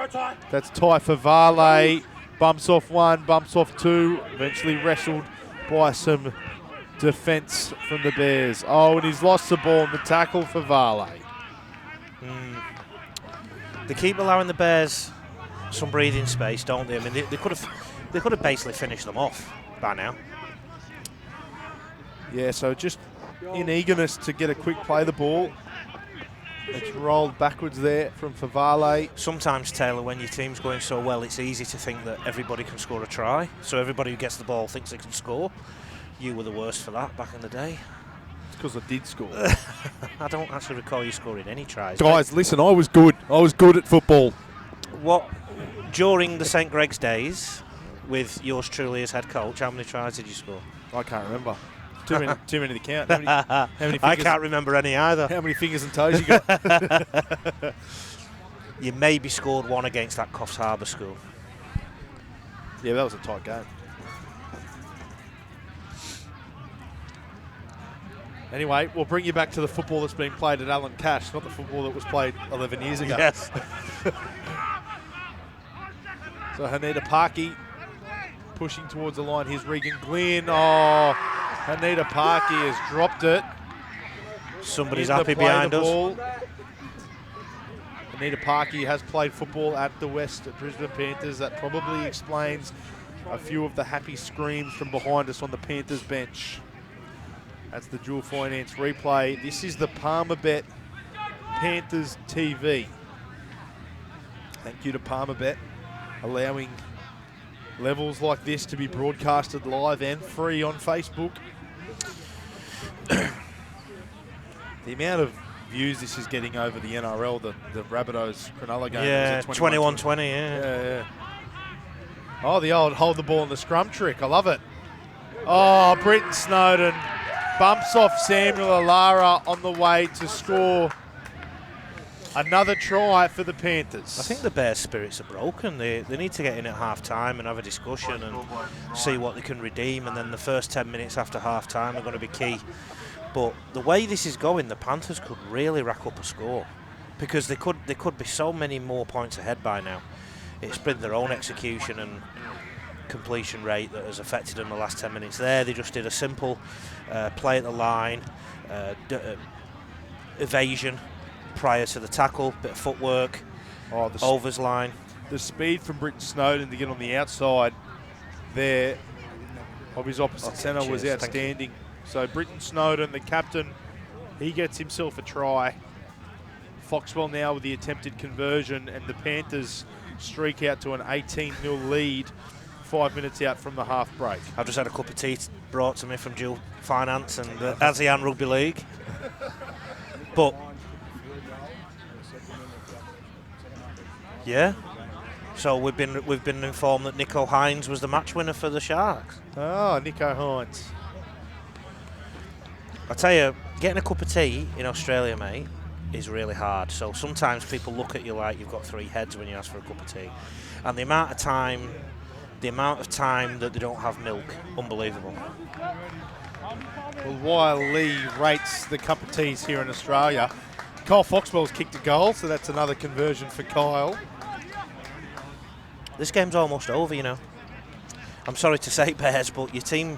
That's Ty Favale. Bumps off one, bumps off two. Eventually wrestled by some defence from the Bears. Oh, and he's lost the ball in the tackle for Varley. They keep allowing the Bears some breathing space, don't they? I mean, they could have basically finished them off by now. Yeah, so just in eagerness to get a quick play of the ball. It's rolled backwards there from Favale. Sometimes, Taylor, when your team's going so well, it's easy to think that everybody can score a try. So everybody who gets the ball thinks they can score. You were the worst for that back in the day. It's because I did score. I don't actually recall you scoring any tries. Guys, listen, I was good. I was good at football. What, during the St Greg's days, with yours truly as head coach, how many tries did you score? I can't remember. Too many to count. How many I can't remember any either. How many fingers and toes you got? You maybe scored one against that Coffs Harbour school. Yeah, that was a tight game. Anyway, we'll bring you back to the football that's been played at Alan Cash, not the football that was played 11 years ago. Yes. So Haneda Parkey pushing towards the line. Here's Regan Glynn. Oh, Haneda Parkey has dropped it. Somebody's happy behind us. Haneda Parkey has played football at the West Brisbane Panthers. That probably explains a few of the happy screams from behind us on the Panthers bench. That's the dual finance replay. This is the Palmerbet Panthers TV. Thank you to Palmerbet, allowing levels like this to be broadcasted live and free on Facebook. The amount of views this is getting over the NRL, the Rabbitohs Cronulla game. Yeah, 21-20, yeah. Oh, the old hold the ball in the scrum trick. I love it. Oh, BRITTAIN-SNOWDEN bumps off Samuel Alara on the way to score another try for the Panthers. I think the Bears' spirits are broken. They need to get in at half-time and have a discussion and see what they can redeem, and then the first 10 minutes after half-time are going to be key. But the way this is going, the Panthers could really rack up a score, because they could be so many more points ahead by now. It's been their own execution and completion rate that has affected them the last 10 minutes there. They just did a simple play at the line, evasion prior to the tackle, bit of footwork, Oh, overs line. The speed from Brittain-Snowden to get on the outside there of his opposite centre was outstanding. So Brittain-Snowden, the captain, he gets himself a try. Foxwell now with the attempted conversion, and the Panthers streak out to an 18-0 lead 5 minutes out from the half break. I've just had a cup of tea brought to me from Dual Finance and ASEAN Rugby League. But yeah, so we've been informed that Nico Hines was the match winner for the Sharks. Oh, Nico Hines. I tell you, getting a cup of tea in Australia, mate, is really hard. So sometimes people look at you like you've got three heads when you ask for a cup of tea, and the amount of time that they don't have milk, unbelievable. Well, while Lee rates the cup of teas here in Australia, Kyle Foxwell's kicked a goal, so that's another conversion for Kyle. This game's almost over, you know. I'm sorry to say, Bears, but your team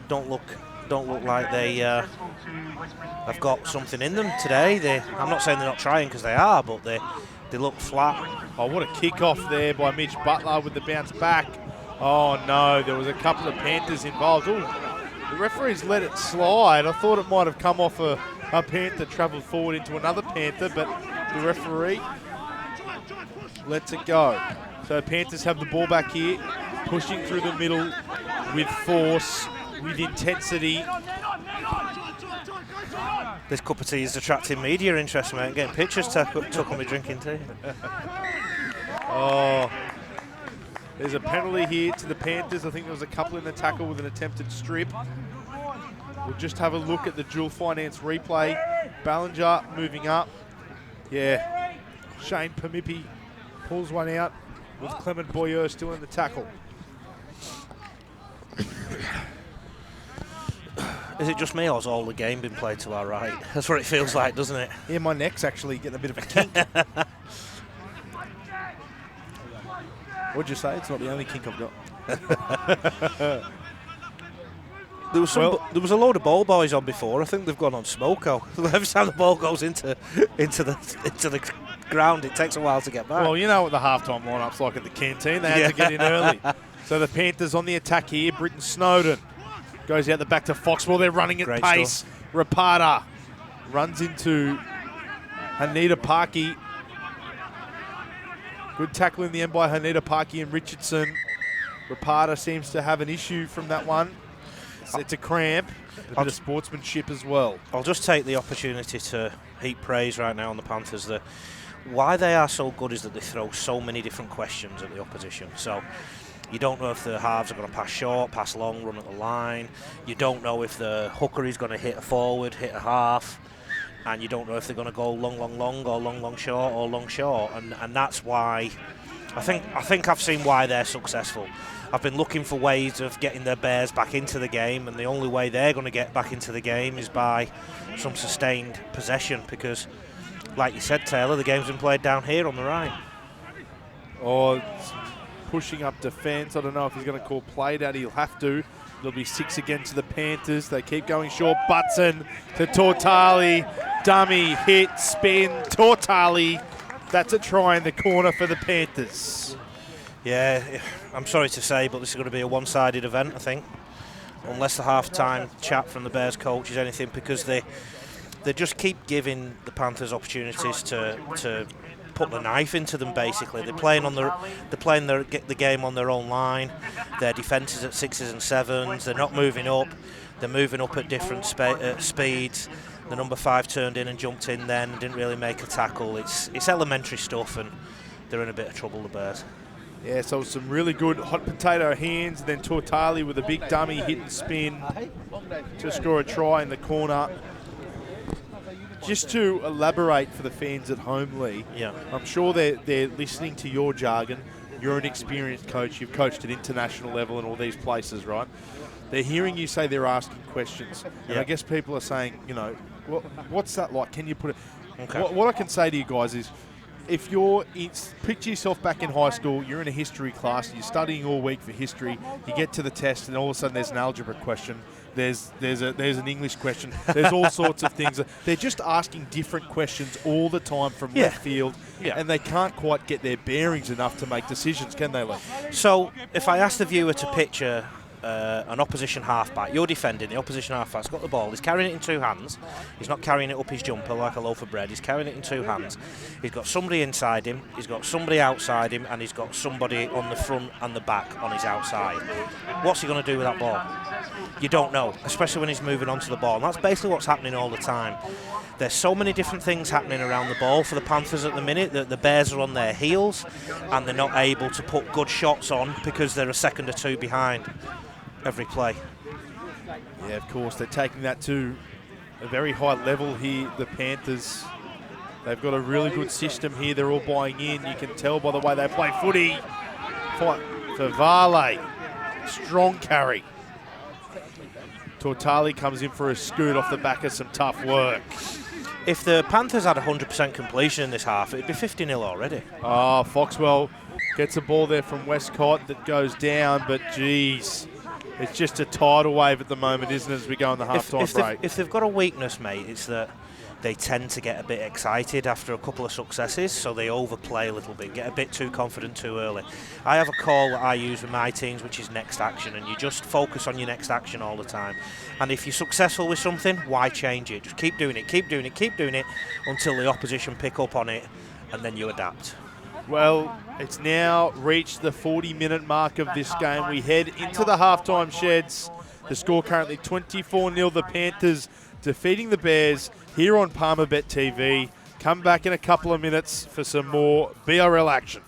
don't look like they have got something in them today. I'm not saying they're not trying, because they are, but they look flat. Oh, what a kick-off there by Mitch Butler with the bounce back. Oh, no, there was a couple of Panthers involved. Ooh, the referee's let it slide. I thought it might have come off a Panther, travelled forward into another Panther, but the referee lets it go. So Panthers have the ball back here, pushing through the middle with force, with intensity. This cup of tea is attracting media interest, mate. Getting pictures took on me drinking tea. Oh, there's a penalty here to the Panthers. I think there was a couple in the tackle with an attempted strip. We'll just have a look at the dual finance replay. Ballinger moving up. Yeah, Shane Pamipi pulls one out with Clement Boyer still in the tackle. Is it just me, or has all the game been played to our right? That's what it feels like, doesn't it? Yeah, my neck's actually getting a bit of a kink. What'd you say? It's not the only kink I've got. There was a load of ball boys on before. I think they've gone on smoko. Every time the ball goes into the ground, it takes a while to get back. Well, you know what the halftime lineup's like at the canteen. They had to get in early. So the Panthers on the attack here. Brittain-Snowden goes out the back to Foxwell. They're running at pace. Rapata runs into Hanita Parkey. Good tackle in the end by Hanita Parkey and Richardson. Rapata seems to have an issue from that one. It's a cramp, a bit of sportsmanship as well. I'll just take the opportunity to heap praise right now on the Panthers. Why they are so good is that they throw so many different questions at the opposition. So you don't know if the halves are going to pass short, pass long, run at the line. You don't know if the hooker is going to hit a forward, hit a half. And you don't know if they're going to go long, long, long, or long, long, short, or long, short. And that's why I think I've seen why they're successful. I've been looking for ways of getting their Bears back into the game, and the only way they're going to get back into the game is by some sustained possession, because, like you said, Taylor, the game's been played down here on the right. Oh, pushing up defence. I don't know if he's going to call play that. He'll have to. There'll be 6 against the Panthers. They keep going short. Butson to TAUTALI. Dummy, hit, spin, TAUTALI. That's a try in the corner for the Panthers. Yeah, I'm sorry to say, but this is going to be a one-sided event, I think. Unless the half-time chat from the Bears coach is anything, because they just keep giving the Panthers opportunities to put the knife into them. Basically, they're playing the game on their own line. Their defence is at 6s and 7s. They're not moving up. They're moving up at different speeds. The number 5 turned in and jumped in then and didn't really make a tackle. It's elementary stuff, and they're in a bit of trouble, the Bears. Yeah, so some really good hot potato hands, and then TAUTALI with a big dummy hit and spin to score a try in the corner. Just to elaborate for the fans at home, Lee, yeah, I'm sure they're listening to your jargon. You're an experienced coach. You've coached at international level in all these places, right? They're hearing you say they're asking questions. And I guess people are saying, you know, what's that like? Can you put it? Okay. What I can say to you guys is, if you're picture yourself back in high school, you're in a history class, you're studying all week for history, you get to the test and all of a sudden there's an algebra question, there's an English question, there's all sorts of things. They're just asking different questions all the time from left field, and they can't quite get their bearings enough to make decisions, can they, Lee? So if I ask the viewer to picture an opposition halfback, you're defending, the opposition halfback's got the ball, he's carrying it in two hands, he's not carrying it up his jumper like a loaf of bread, he's carrying it in two hands, he's got somebody inside him, he's got somebody outside him, and he's got somebody on the front and the back on his outside. What's he going to do with that ball? You don't know, especially when he's moving onto the ball, and that's basically what's happening all the time. There's so many different things happening around the ball for the Panthers at the minute that the Bears are on their heels and they're not able to put good shots on because they're a second or two behind every play. Yeah, of course, they're taking that to a very high level here, the Panthers. They've got a really good system here. They're all buying in. You can tell by the way they play footy. Fight for Vale. Strong carry. TAUTALI comes in for a scoot off the back of some tough work. If the Panthers had 100% completion in this half, it'd be 50-0 already. Oh, Foxwell gets a ball there from Westcott that goes down, but geez, it's just a tidal wave at the moment, isn't it, as we go in the half-time break? If they've got a weakness, mate, it's that they tend to get a bit excited after a couple of successes, so they overplay a little bit, get a bit too confident too early. I have a call that I use with my teams, which is next action, and you just focus on your next action all the time. And if you're successful with something, why change it? Just keep doing it, keep doing it, keep doing it until the opposition pick up on it, and then you adapt. Well, it's now reached the 40-minute mark of this game. We head into the halftime sheds. The score currently 24-0. The Panthers defeating the Bears here on Palmerbet TV. Come back in a couple of minutes for some more BRL action.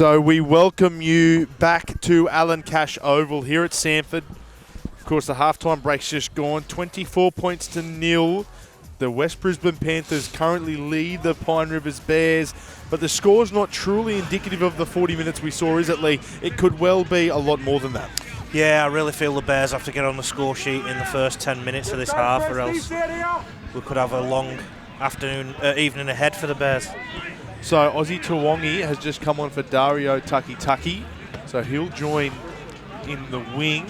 So we welcome you back to Alan Cash Oval here at Sanford. Of course, the halftime break's just gone. 24 points to nil. The West Brisbane Panthers currently lead the Pine Rivers Bears, but the score's not truly indicative of the 40 minutes we saw, is it, Lee? It could well be a lot more than that. Yeah, I really feel the Bears have to get on the score sheet in the first 10 minutes of this half, or else we could have a long evening ahead for the Bears. So Ozzy Tawangi has just come on for Dario TAKITAKI, so he'll join in the wing.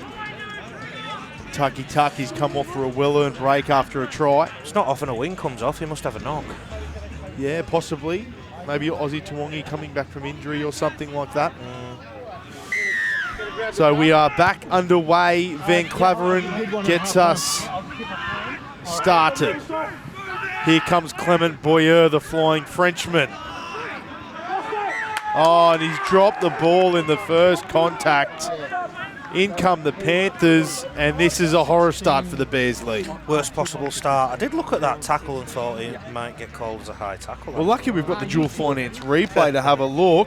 TAKITAKI's come off for a well-earned break after a try. It's not often a wing comes off, he must have a knock. Yeah, possibly. Maybe Ozzy Tawangi coming back from injury or something like that. So we are back underway. Van Claveren gets us started. Here comes Clement Boyer, the flying Frenchman. Oh, and he's dropped the ball in the first contact. In come the Panthers, and this is a horror start for the Bears, Lee. Worst possible start. I did look at that tackle and thought it might get called as a high tackle. Well, lucky we've got the dual finance replay to have a look.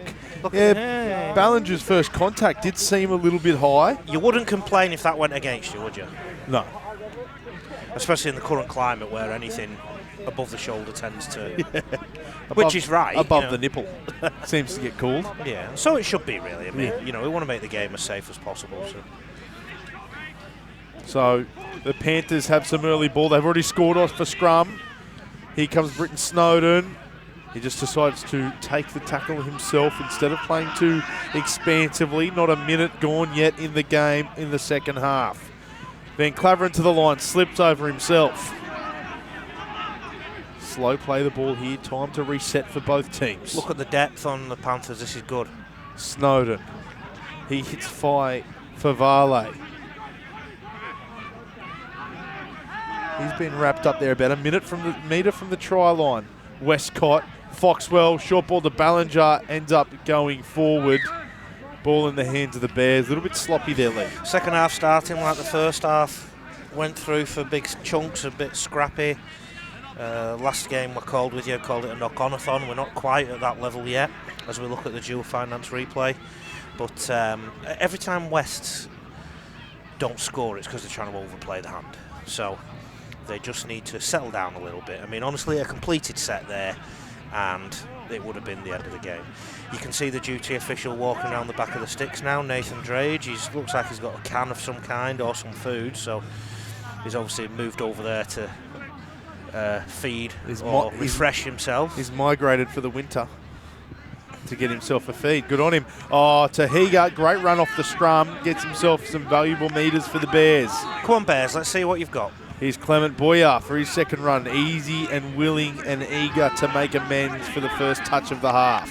Yeah, Ballinger's first contact did seem a little bit high. You wouldn't complain if that went against you, would you? No. Especially in the current climate where anything above the shoulder tends to... Yeah. Which is right. Above the nipple. Seems to get called. Yeah, so it should be, really. I mean, you know, we want to make the game as safe as possible. So the Panthers have some early ball. They've already scored off for scrum. Here comes Brittain-Snowden. He just decides to take the tackle himself instead of playing too expansively. Not a minute gone yet in the game in the second half. Van Claveren to the line, slips over himself. Slow play the ball here, time to reset for both teams. Look at the depth on the Panthers, this is good. Snowden, he hits Fi for Vale. He's been wrapped up there about a meter from the try line. Westcott, Foxwell, short ball to Ballinger, ends up going forward. Ball in the hands of the Bears, a little bit sloppy there, Lee. Second half starting like the first half, went through for big chunks, a bit scrappy. Last game we called it a knock-on-a-thon. We're not quite at that level yet as we look at the dual finance replay. But every time West don't score, it's because they're trying to overplay the hand. So they just need to settle down a little bit. I mean, honestly, a completed set there, and it would have been the end of the game. You can see the duty official walking around the back of the sticks now, Nathan Drage. He looks like he's got a can of some kind or some food, so he's obviously moved over there to feed or refresh himself. He's migrated for the winter to get himself a feed. Good on him. Oh, Tahiga, great run off the scrum. Gets himself some valuable metres for the Bears. Come on, Bears, let's see what you've got. Here's Clement Boyer for his second run. Easy and willing and eager to make amends for the first touch of the half.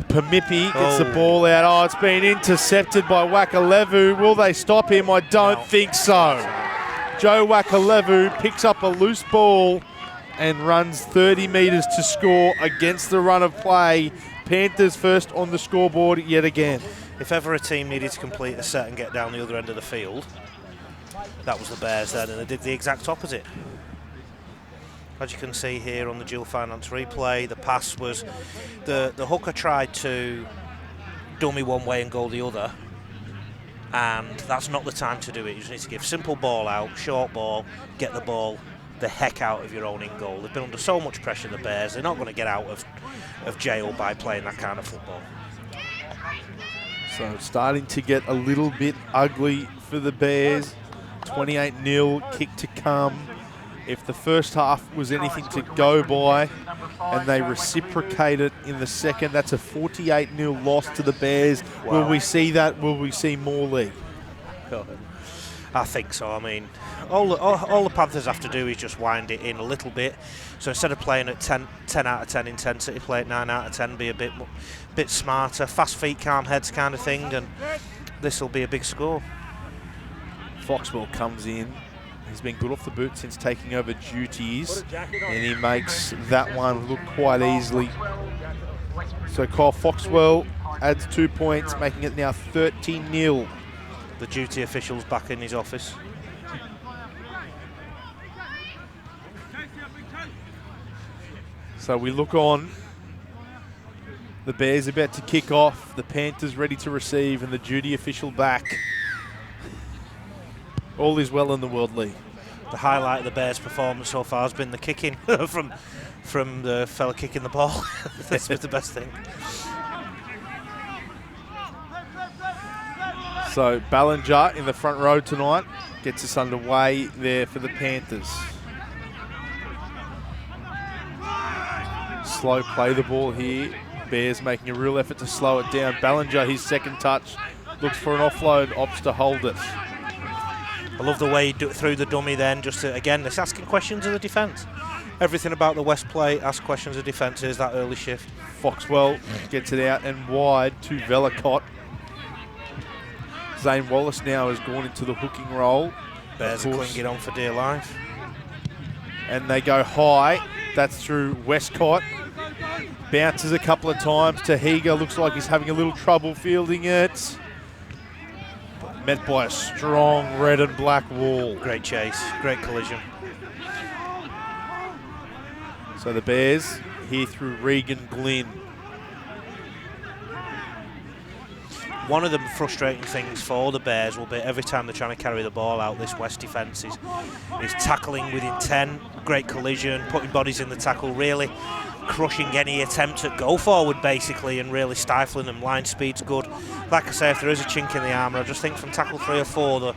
Pamipi gets the ball out. Oh, it's been intercepted by WAQALEVU. Will they stop him? I don't think so. Jye WAQALEVU picks up a loose ball and runs 30 metres to score against the run of play. Panthers first on the scoreboard yet again. If ever a team needed to complete a set and get down the other end of the field, that was the Bears then, and they did the exact opposite. As you can see here on the dual finance replay, the pass was, the hooker tried to dummy one way and goal the other, and that's not the time to do it. You just need to give simple ball out, short ball, get the ball the heck out of your own in goal. They've been under so much pressure, the Bears. They're not going to get out of jail by playing that kind of football. So it's starting to get a little bit ugly for the Bears. 28-0, kick to come. If the first half was anything to go by and they reciprocate it in the second, that's a 48-0 loss to the Bears. Wow. Will we see that? Will we see more, Lee? I think so. I mean, all the Panthers have to do is just wind it in a little bit. So instead of playing at 10 out of 10 intensity, play at 9 out of 10, be a bit smarter, fast feet, calm heads kind of thing, and this will be a big score. Foxwell comes in. He's been good off the boot since taking over duties, and he makes that one look quite easily. So Kyle Foxwell adds 2 points, making it now 13-0. The duty official's back in his office. So we look on. The Bears about to kick off. The Panthers ready to receive, and the duty official back. All is well in the world, Lee. The highlight of the Bears' performance so far has been the kicking from the fella kicking the ball. That's the best thing. So Ballinger in the front row tonight gets us underway there for the Panthers. Slow play the ball here. Bears making a real effort to slow it down. Ballinger, his second touch, looks for an offload, opts to hold it. I love the way he threw the dummy then, just to, again, it's asking questions of the defence. Everything about the West play, ask questions of defence, is that early shift. Foxwell gets it out and wide to Velicott. Zane Wallace now has gone into the hooking role. Bears are clinging on for dear life. And they go high. That's through Westcott. Bounces a couple of times. Tahiga looks like he's having a little trouble fielding it. But met by a strong red and black wall. Great chase, great collision. So the Bears here through Regan Glynn. One of the frustrating things for the Bears will be every time they're trying to carry the ball out, this West defence is tackling with intent, great collision, putting bodies in the tackle, really crushing any attempt at go forward basically and really stifling them. Line speed's good. Like I say, if there is a chink in the armour, I just think from tackle 3 or 4 the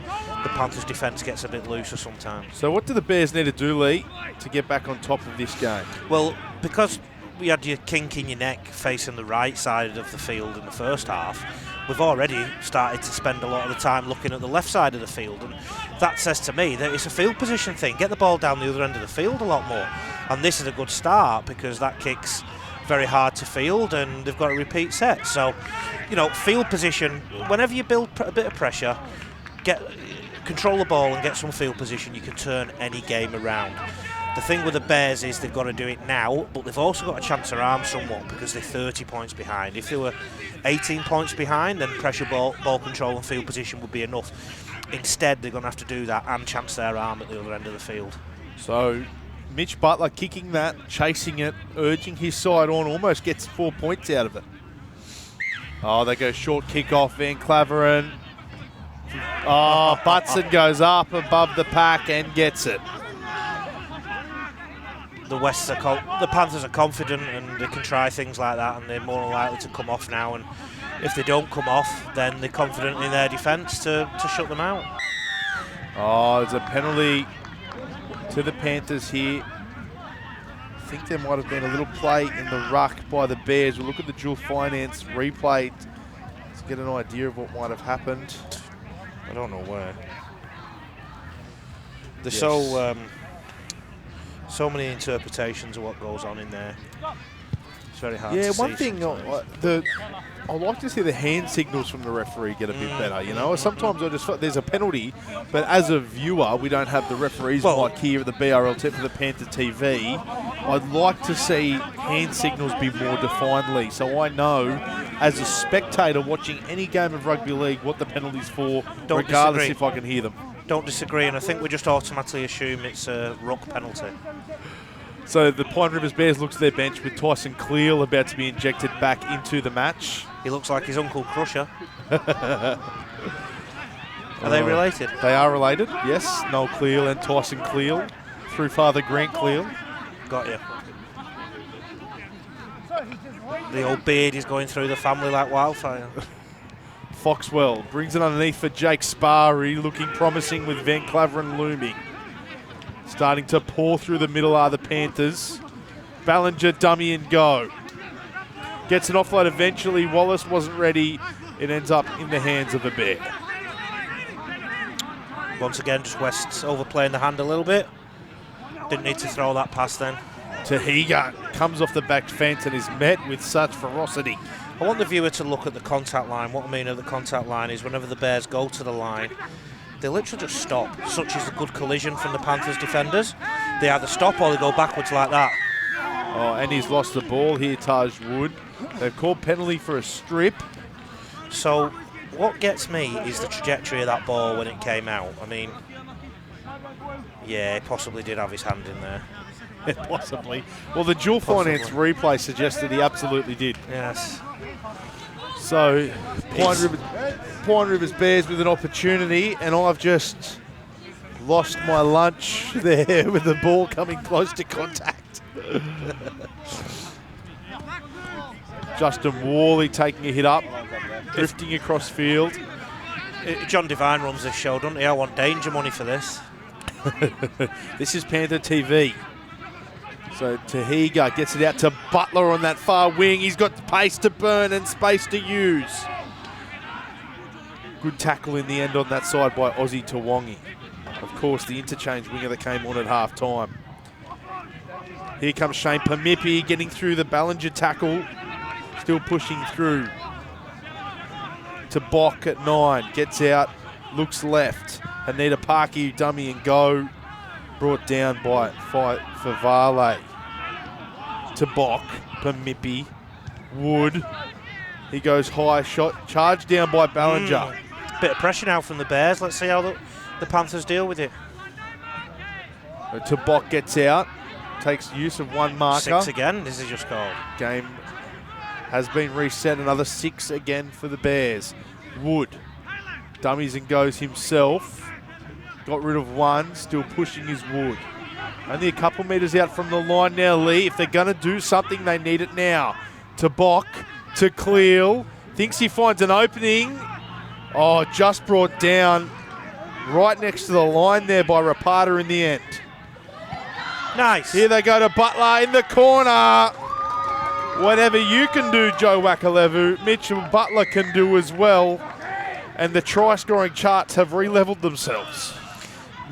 Panthers defence gets a bit looser sometimes. So what do the Bears need to do, Lee, to get back on top of this game? Well, because we had your kink in your neck facing the right side of the field in the first half, we've already started to spend a lot of the time looking at the left side of the field, and that says to me that it's a field position thing. Get the ball down the other end of the field a lot more, and this is a good start because that kick's very hard to field and they've got a repeat set. So, you know, field position, whenever you build a bit of pressure, control the ball and get some field position, you can turn any game around. The thing with the Bears is they've got to do it now, but they've also got to chance their arm somewhat because they're 30 points behind. If they were 18 points behind, then pressure ball control and field position would be enough. Instead, they're going to have to do that and chance their arm at the other end of the field. So Mitch Butler kicking that, chasing it, urging his side on, almost gets 4 points out of it. Oh, they go short kick off, Van Claveren. Oh, Butson goes up above the pack and gets it. The Panthers are confident and they can try things like that, and they're more likely to come off now, and if they don't come off then they're confident in their defence to shut them out. Oh, there's a penalty to the Panthers here. I think there might have been a little play in the ruck by the Bears. We'll look at the dual finance replay to get an idea of what might have happened. I don't know where. There's so many interpretations of what goes on in there. It's very hard to see. Yeah, one thing, I like to see the hand signals from the referee get a bit better, you know. Sometimes I just feel there's a penalty, but as a viewer, we don't have the referees mic here at the BRL tip for the Panther TV. I'd like to see hand signals be more definedly, so I know, as a spectator watching any game of rugby league, what the penalty's for, regardless if I can hear them. Don't disagree, and I think we just automatically assume it's a ruck penalty. So the Pine Rivers Bears look to their bench with Tyson Cleal about to be injected back into the match. He looks like his Uncle Crusher. Are they related? They are related, yes. Noel Cleal and Tyson Cleal through Father Grant Cleal. Got you. The old beard is going through the family like wildfire. Foxwell brings it underneath for Jake Sparry, looking promising with Van Claveren looming. Starting to pour through the middle are the Panthers. Ballinger, dummy and go. Gets an offload eventually. Wallace wasn't ready. It ends up in the hands of the Bear. Once again, just West overplaying the hand a little bit. Didn't need to throw that pass then. Tahiga comes off the back fence and is met with such ferocity. I want the viewer to look at the contact line. What I mean at the contact line is whenever the Bears go to the line, they literally just stop, such as the good collision from the Panthers defenders. They either stop or they go backwards like that. Oh, and he's lost the ball here, Taj Wood. They've called penalty for a strip. So what gets me is the trajectory of that ball when it came out. I mean, yeah, he possibly did have his hand in there. Possibly. Well, the dual finance replay suggested he absolutely did. Yes. So, Pine Rivers Bears with an opportunity, and I've just Lost my lunch there with the ball coming close to contact. Justin Worley taking a hit up, drifting across field. John Devine runs this show, doesn't he? I want danger money for this. This is Panther TV. So Tahiga gets it out to Butler on that far wing. He's got pace to burn and space to use. Good tackle in the end on that side by Ozzy Tawangi. Of course, the interchange winger that came on at half time. Here comes Shane Pamipi getting through the Ballinger tackle. Still pushing through. To Bock at 9. Gets out. Looks left. Anita Parky, dummy and go. Brought down by Favale. To Bock. Pamipi. Wood. He goes high. Shot. Charged down by Ballinger. Bit of pressure now from the Bears. Let's see how the Panthers deal with it. To Bock gets out. Takes use of one marker. 6 again. This is just called. Game has been reset. Another 6 again for the Bears. Wood dummies and goes himself. Got rid of one. Still pushing his Wood. Only a couple metres out from the line now, Lee. If they're going to do something, they need it now. To Bock. To Cleel. Thinks he finds an opening. Oh, just brought down right next to the line there by Rapata in the end. Nice. Here they go to Butler in the corner. Whatever you can do, Jye WAQALEVU, Mitchell Butler can do as well. And the try-scoring charts have re-levelled themselves.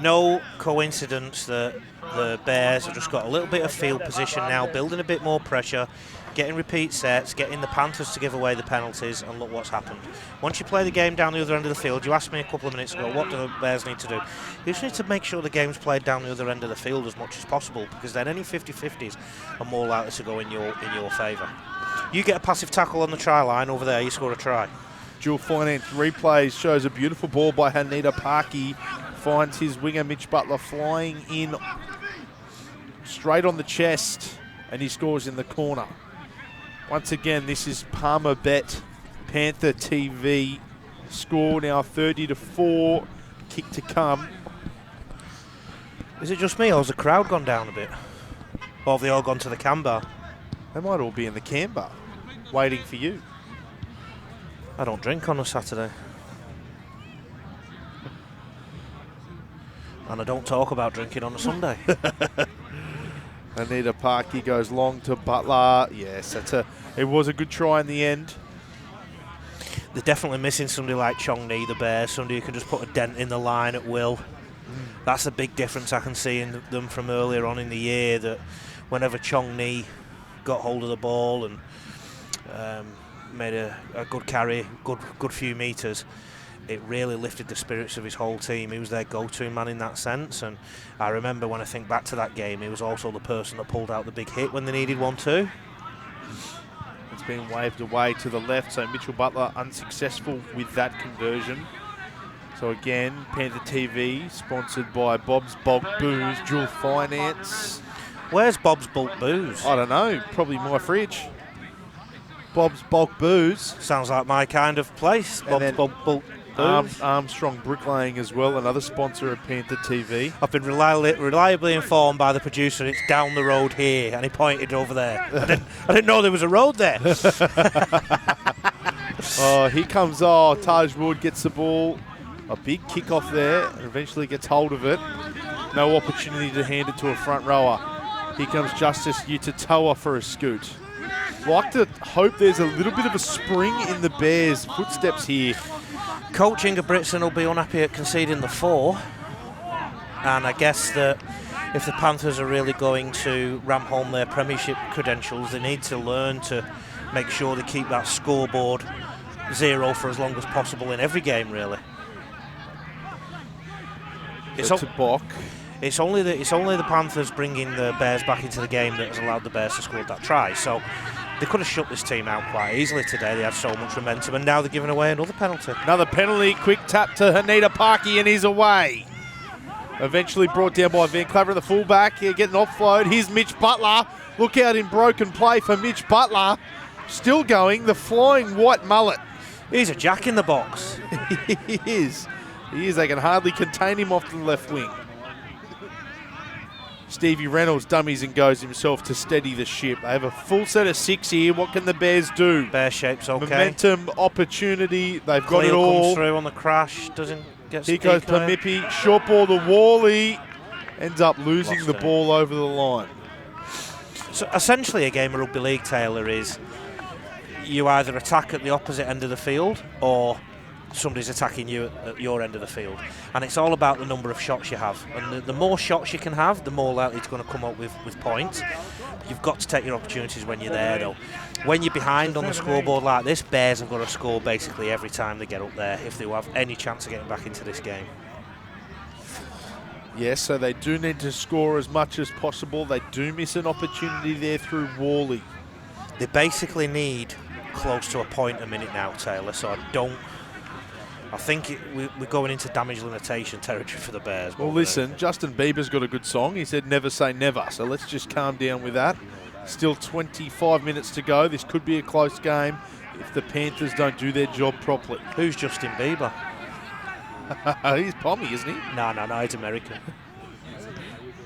No coincidence that the Bears have just got a little bit of field position now, building a bit more pressure, getting repeat sets, getting the Panthers to give away the penalties, and look what's happened. Once you play the game down the other end of the field, you asked me a couple of minutes ago, what do the Bears need to do? You just need to make sure the game's played down the other end of the field as much as possible, because then any 50-50s are more likely to go in your favour. You get a passive tackle on the try line over there, you score a try. Dual finance replays shows a beautiful ball by Anita Parky. Finds his winger Mitch Butler flying in straight on the chest, and he scores in the corner. Once again, this is Palmer Bet Panther TV. Score now 30-4. Kick to come. Is it just me, or has the crowd gone down a bit? Or have they all gone to the can bar? They might all be in the can bar, waiting for you. I don't drink on a Saturday. And I don't talk about drinking on a Sunday. Anita Parky goes long to Butler. Yes, it was a good try in the end. They're definitely missing somebody like Chong Ni, the Bears, somebody who can just put a dent in the line at will. That's a big difference I can see in them from earlier on in the year, that whenever Chong Ni got hold of the ball and made a good carry, good few metres, it really lifted the spirits of his whole team. He was their go-to man in that sense, and I remember when I think back to that game, he was also the person that pulled out the big hit when they needed one too. It's been waved away to the left, so Mitchell Butler unsuccessful with that conversion. So again, Panther TV, sponsored by Bob's Bulk Booze, Dual Finance. Where's Bob's Bulk Booze? I don't know, probably my fridge. Bob's Bulk Booze. Sounds like my kind of place. Bob's Bulk Booze. Armstrong Bricklaying as well, another sponsor of Panther TV. I've been reliably informed by the producer it's down the road here, and he pointed over there. I didn't know there was a road there. Oh, here comes Taj Wood, gets the ball. A big kick off there, and eventually gets hold of it. No opportunity to hand it to a front rower. Here comes Justice Utatoa for a scoot. Like to hope there's a little bit of a spring in the Bears' footsteps here. Coach Inga Britson will be unhappy at conceding the 4, and I guess that if the Panthers are really going to ram home their premiership credentials, they need to learn to make sure they keep that scoreboard 0 for as long as possible in every game, really. It's to Bock. It's only the Panthers bringing the Bears back into the game that has allowed the Bears to score that try. So they could have shut this team out quite easily today. They had so much momentum, and now they're giving away another penalty. Another penalty, quick tap to Anita Parky, and he's away. Eventually brought down by Van Claver, the fullback. Here getting offload. Here's Mitch Butler. Look out in broken play for Mitch Butler. Still going, the flying white mullet. He's a jack in the box. He is. He is. They can hardly contain him off the left wing. Stevie Reynolds dummies and goes himself to steady the ship. They have a full set of 6 here. What can the Bears do? Bear shape's okay. Momentum, opportunity, they've got it Cleo all. comes through on the crash, doesn't get Here goes Pamipi, short ball to Wally. Ends up losing Lost the it. ball over the line. So essentially a game of rugby league, Taylor, is you either attack at the opposite end of the field or somebody's attacking you at your end of the field. And it's all about the number of shots you have. And the more shots you can have, the more likely it's going to come up with points. You've got to take your opportunities when you're there, though. When you're behind on the scoreboard like this, Bears have got to score basically every time they get up there if they have any chance of getting back into this game. Yes, so they do need to score as much as possible. They do miss an opportunity there through Wally. They basically need close to a point a minute now, Taylor, so I think we're going into damage limitation territory for the Bears. Well, listen, Justin Bieber's got a good song. He said never say never, so let's just calm down with that. Still 25 minutes to go. This could be a close game if the Panthers don't do their job properly. Who's Justin Bieber? He's Pommy, isn't he? No, he's American.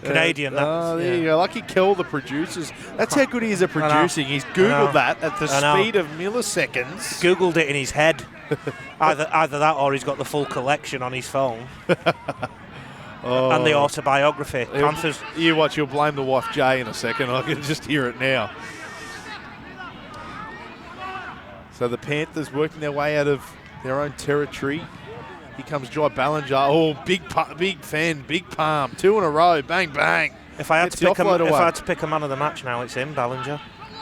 Canadian. There you go. Lucky Kel, the producers. That's how good he is at producing. He's Googled that at the speed of milliseconds. Googled it in his head. either that or he's got the full collection on his phone. And the autobiography. Panthers. You watch, you'll blame the wife Jay in a second. I can just hear it now. So the Panthers working their way out of their own territory. Here comes Jye BALLINGER. Oh, big fan, big palm. 2 in a row. Bang, bang. If I had to pick a man of the match now, it's him, Ballinger.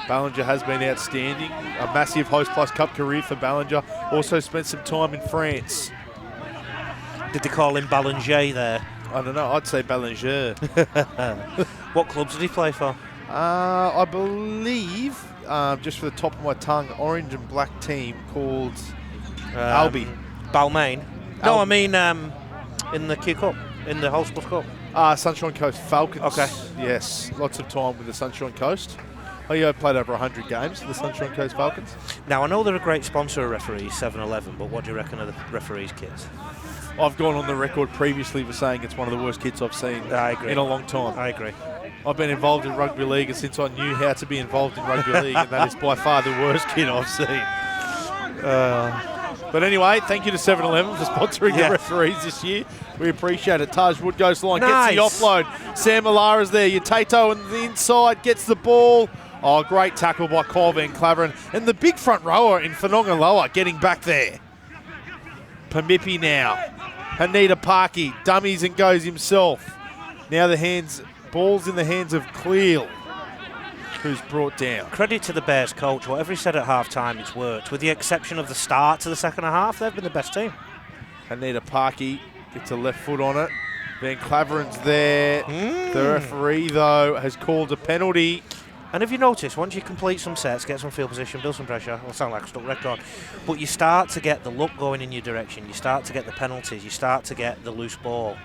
Ballinger has been outstanding. A massive Host Plus Cup career for Ballinger. Also spent some time in France. Did they call him Ballinger there? I don't know. I'd say Ballinger. What clubs did he play for? I believe, just for the top of my tongue, orange and black team called Albi. Balmain. No, I mean in the Q Cup, in the Host Plus Cup. Sunshine Coast Falcons. Okay. Yes, lots of time with the Sunshine Coast. I played over 100 games for the Sunshine Coast Falcons. Now, I know they're a great sponsor of referees, 7-Eleven, but what do you reckon of the referees' kits? I've gone on the record previously for saying it's one of the worst kits I've seen in a long time. I agree. I've been involved in rugby league and since I knew how to be involved in rugby league, and that is by far the worst kit I've seen. But anyway, thank you to 7-Eleven for sponsoring the referees this year. We appreciate it. Taj Wood goes to the line, gets the offload. Sam Malara's there. Tato on the inside, gets the ball. Oh, great tackle by Kyle Van Claveren. And the big front rower in Whanongaloa getting back there. Pamipi now. Hanita Parky dummies and goes himself. Now ball's in the hands of Cleo, who's brought down. Credit to the Bears coach. Whatever he said at half-time, it's worked. With the exception of the start to the second half, they've been the best team. Hanita Parky gets a left foot on it. Van Claveren's there. The referee, though, has called a penalty. And if you notice, once you complete some sets, get some field position, build some pressure, it'll sound like a stuck record, but you start to get the luck going in your direction, you start to get the penalties, you start to get the loose ball,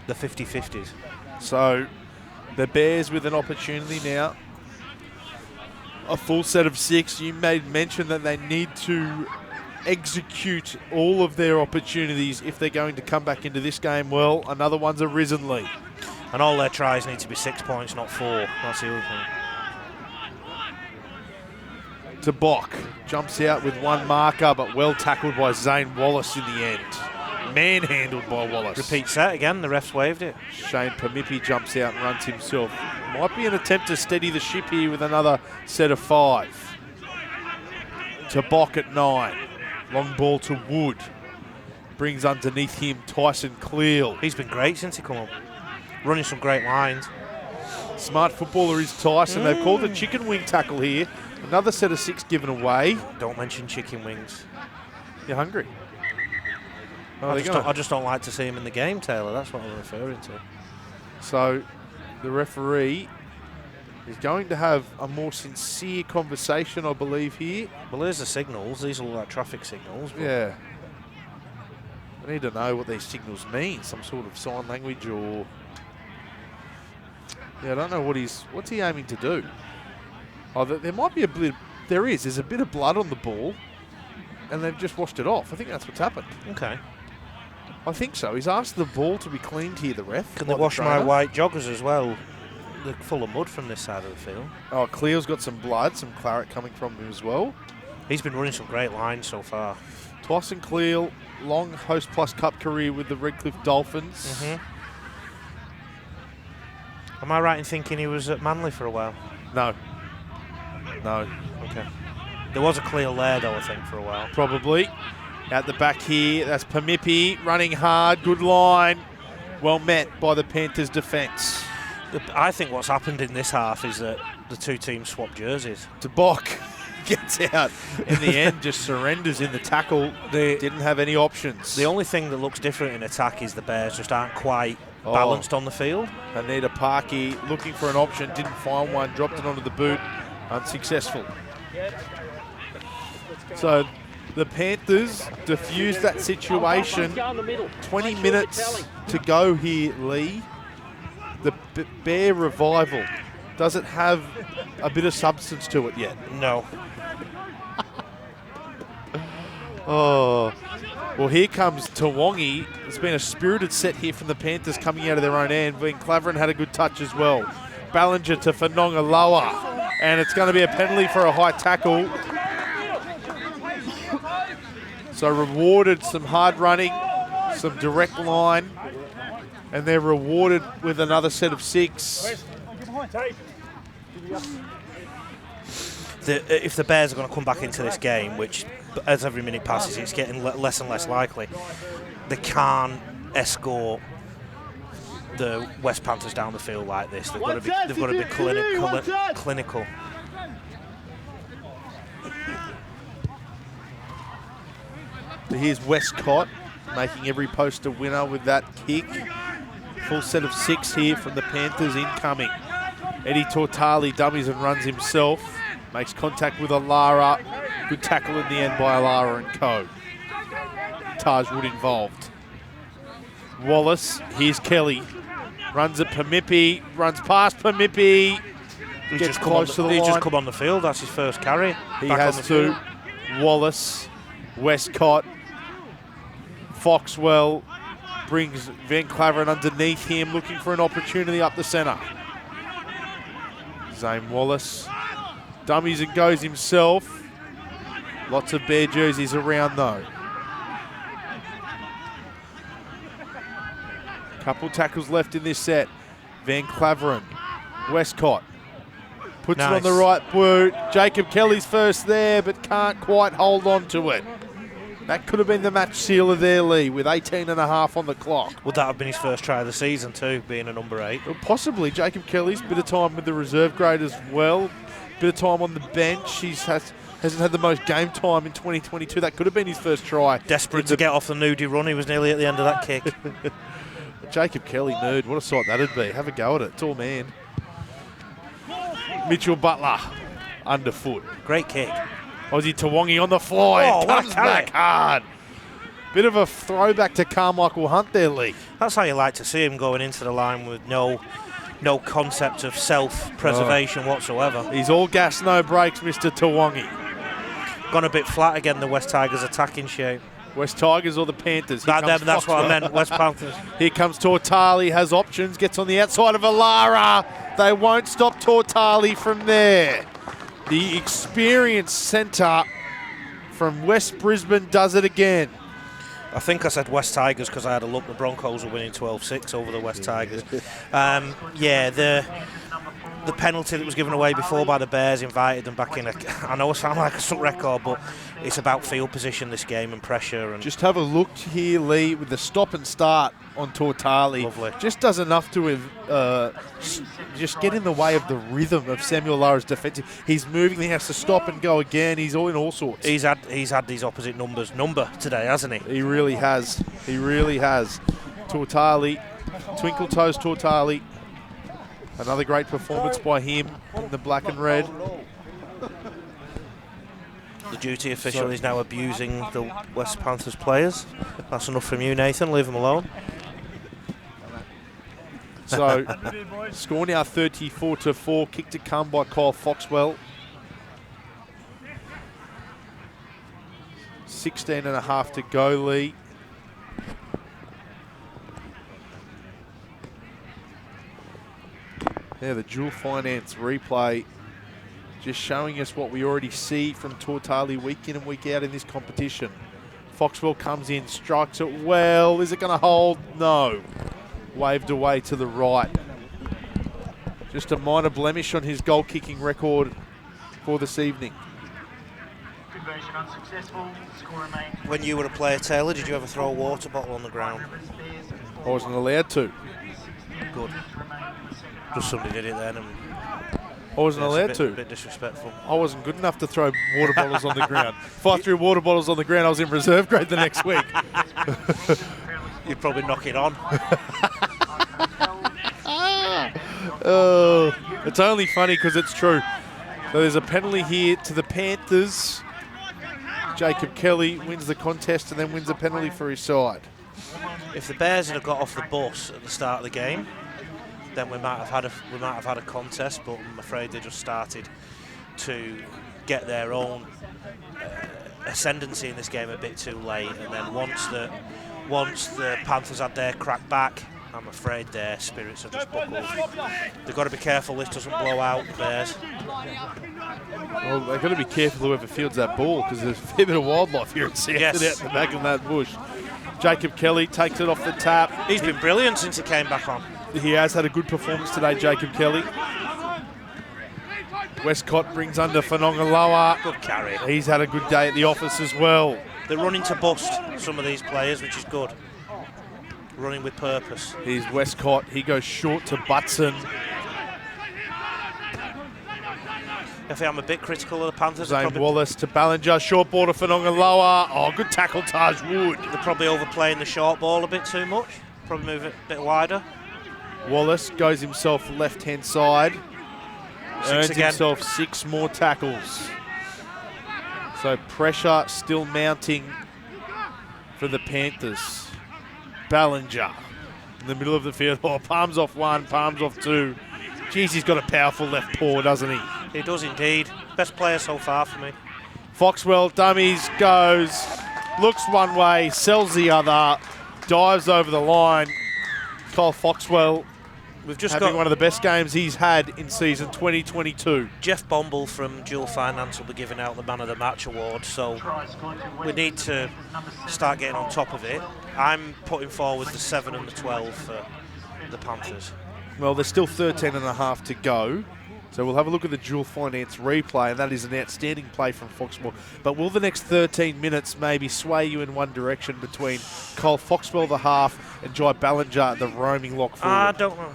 the 50-50s. So the Bears with an opportunity now. A full set of 6. You made mention that they need to execute all of their opportunities if they're going to come back into this game. Well, another one's arisen, Lee. And all their tries need to be 6 points, not 4. That's the other thing. To Bock. Jumps out with one marker, but well tackled by Zane Wallace in the end. Manhandled by Wallace. Repeat set again, the refs waved it. Shane Pamipi jumps out and runs himself. Might be an attempt to steady the ship here with another set of 5. To Bock at 9. Long ball to Wood. Brings underneath him Tyson Cleal. He's been great since he come up. Running some great lines. Smart footballer is Tyson. They've called a chicken wing tackle here. Another set of 6 given away. Don't mention chicken wings. You're hungry? I just don't like to see him in the game, Taylor. That's what I'm referring to. So the referee is going to have a more sincere conversation, I believe, here. Well, there's the signals. These are all like traffic signals. Yeah. I need to know what these signals mean. Some sort of sign language or... Yeah, I don't know what's he aiming to do. Oh, there might be a bit... There's a bit of blood on the ball, and they've just washed it off. I think that's what's happened. Okay. I think so. He's asked the ball to be cleaned here, the ref. Can they wash my white joggers as well? They're full of mud from this side of the field. Oh, Cleo's got some blood, some claret coming from him as well. He's been running some great lines so far. Twice and Cleo, long Host Plus Cup career with the Redcliffe Dolphins. Am I right in thinking he was at Manly for a while? No. No. Okay. There was a Cleo there, though, I think, for a while. Probably. Out the back here, that's Pamipi running hard, good line. Well met by the Panthers' defence. I think what's happened in this half is that the two teams swapped jerseys. DeBock gets out. In the end, just surrenders in the tackle. They didn't have any options. The only thing that looks different in attack is the Bears just aren't quite balanced on the field. Anita Parkey looking for an option, didn't find one, dropped it onto the boot, unsuccessful. So the Panthers diffused that situation. 20 minutes to go here, Lee. The Bear revival, does it have a bit of substance to it yet? No. Oh, well, here comes Tawangi. It's been a spirited set here from the Panthers coming out of their own end. Van Claveren had a good touch as well. Ballinger to Whanonga lower, and it's going to be a penalty for a high tackle. So rewarded some hard running, some direct line, and they're rewarded with another set of 6. If the Bears are going to come back into this game, which as every minute passes, it's getting less and less likely, they can't escort the West Panthers down the field like this. They've got to be clinical. Here's Westcott making every post a winner with that kick. Full set of 6 here from the Panthers incoming. Eddie Tautali dummies and runs himself. Makes contact with Alara. Good tackle in the end by Alara and co. Taj Wood involved. Wallace, here's Kelly. Runs at Pamipi, runs past Pamipi. Gets close to the line. He's just come on the field, that's his first carry. He has to. Wallace, Westcott, Foxwell brings Van Claveren underneath him, looking for an opportunity up the centre. Zane Wallace dummies and goes himself. Lots of Bear jerseys around though. Couple tackles left in this set. Van Claveren, Westcott puts it on the right boot. Jacob Kelly's first there, but can't quite hold on to it. That could have been the match sealer there, Lee, with 18.5 on the clock. Would that have been his first try of the season too, being a number 8? Well, possibly. Jacob Kelly's bit of time with the reserve grade as well. Bit of time on the bench. He hasn't had the most game time in 2022. That could have been his first try. Desperate to get off the nudie run. He was nearly at the end of that kick. Jacob Kelly nude. What a sight that'd be. Have a go at it. It's all man. Mitchell Butler underfoot. Great kick. Aussie Tawangi on the fly. Oh, Comes back hard. Bit of a throwback to Carmichael Hunt there, Lee. That's how you like to see him going into the line with no concept of self-preservation whatsoever. He's all gas, no brakes, Mr. Tawangi. Gone a bit flat again, the West Tigers attacking shape. West Tigers or the Panthers? That's what I meant, West Panthers. Here comes Tautali, has options, gets on the outside of Alara. They won't stop Tautali from there. The experienced centre from West Brisbane does it again. I think I said West Tigers because I had a look. The Broncos were winning 12-6 over the West Tigers. The penalty that was given away before by the Bears invited them back in. I know it sounds like a stuck record, but it's about field position this game and pressure. And just have a look here, Lee, with the stop and start on Tautali. Lovely. Just does enough to just get in the way of the rhythm of Samuel Lara's defensive. He's moving, he has to stop and go again. He's all in all sorts. He's had these opposite number today, hasn't he? He really has. He really has. Tautali, twinkle toes Tautali. Another great performance by him in the black and red. The duty official is now abusing the West Panthers players. That's enough from you, Nathan. Leave him alone. So, score now 34-4. Kick to come by Kyle Foxwell. 16.5 to go, Lee. Yeah, the dual finance replay just showing us what we already see from TAUTALI week in and week out in this competition. FOXWELL comes in, strikes it well. Is it going to hold? No. Waved away to the right. Just a minor blemish on his goal-kicking record for this evening. Conversion unsuccessful. Score remains. When you were a player, Taylor, did you ever throw a water bottle on the ground? I wasn't allowed to. Good. Just somebody did it then, and I wasn't allowed a to. bit disrespectful. I wasn't good enough to throw water bottles on the ground. If I threw water bottles on the ground, I was in reserve grade the next week. You'd probably knock it on. It's only funny because it's true. So there's a penalty here to the Panthers. Jacob Kelly wins the contest and then wins a penalty for his side. If the Bears had got off the bus at the start of the game, then we might have had a contest. But I'm afraid they just started to get their own ascendancy in this game a bit too late. And then once the Panthers had their crack back, I'm afraid their spirits have just buckled. They've got to be careful this doesn't blow out the Bears. Well, they've got to be careful whoever fields that ball because there's a fair bit of wildlife here at South out the back of that bush. Jacob Kelly takes it off the tap. He's been brilliant since he came back on. He has had a good performance today, Jacob Kelly. Westcott brings under Whanongaloa. Good carry. He's had a good day at the office as well. They're running to bust, some of these players, which is good. Running with purpose. Here's Westcott. He goes short to Butson. I think I'm a bit critical of the Panthers. Zane Wallace to Ballinger. Short ball to Whanongaloa. Oh, good tackle, Taj Wood. They're probably overplaying the short ball a bit too much. Probably move it a bit wider. Wallace goes himself left-hand side. Earns again. himself 6 more tackles. So pressure still mounting for the Panthers. Ballinger in the middle of the field. Oh, palms off one, palms off two. Jeez, he's got a powerful left paw, doesn't he? He does indeed. Best player so far for me. FOXWELL dummies, goes, looks one way, sells the other, dives over the line. Kyle FOXWELL We've just having got one of the best games he's had in season 2022. Jeff Bomble from Dual Finance will be giving out the Man of the Match award, so we need to start getting on top of it. I'm putting forward the 7 and the 12 for the Panthers. Well, there's still 13 and a half to go. So we'll have a look at the dual finance replay, and that is an outstanding play from FOXWELL. But will the next 13 minutes maybe sway you in one direction between Kyle FOXWELL, the half, and Jye BALLINGER, the roaming lock forward? I don't know.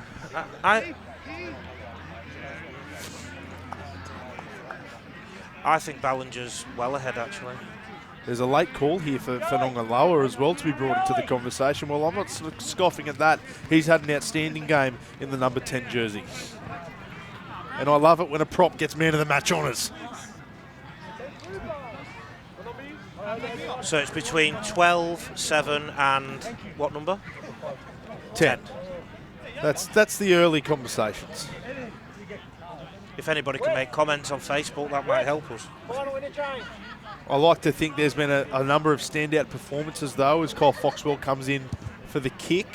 I think Ballinger's well ahead, actually. There's a late call here for Whanongaloa as well to be brought into the conversation. Well, I'm not scoffing at that. He's had an outstanding game in the number 10 jersey. And I love it when a prop gets man of the match honours. So it's between 12, 7 and what number? 10. That's the early conversations. If anybody can make comments on Facebook, that might help us. I like to think there's been a number of standout performances, though, as Kyle FOXWELL comes in for the kick.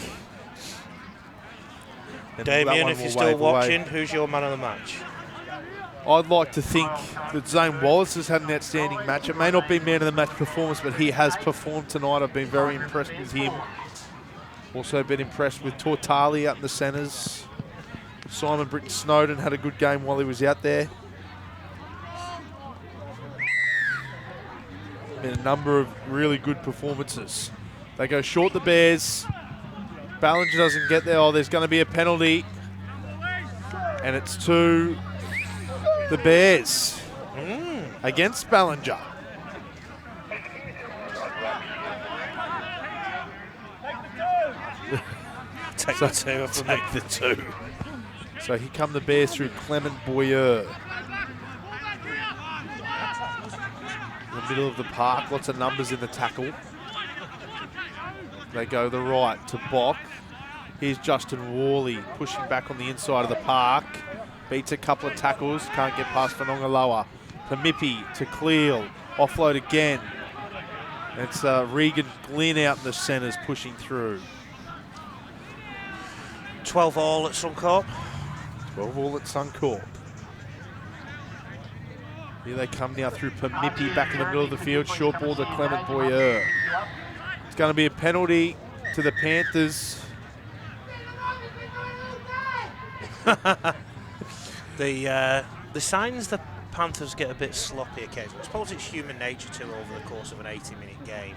And Damien, if you're still watching, who's your man of the match? I'd like to think that Zane WALLACE has had an outstanding match. It may not be man of the match performance, but he has performed tonight. I've been very impressed with him. Also been impressed with TAUTALI out in the centres. Simon BRITTAIN-SNOWDEN had a good game while he was out there. Been a number of really good performances. They go short, the Bears. Ballinger doesn't get there. Oh, there's going to be a penalty. And it's to the Bears against Ballinger. Take the two. So here come the Bears through Clement Boyer. In the middle of the park, lots of numbers in the tackle. They go the right to Bock. Here's Justin Worley pushing back on the inside of the park. Beats a couple of tackles, can't get past Whanongaloa. To Mippy, to Cleal, offload again. It's Regan Glynn out in the centres pushing through. 12 all at Suncorp. 12 all at Suncorp. Here they come now through Pamipi back in the middle of the field. Short ball to Clement Boyer. It's going to be a penalty to the Panthers. The signs the Panthers get a bit sloppy occasionally. I suppose it's human nature to over the course of an 80-minute game.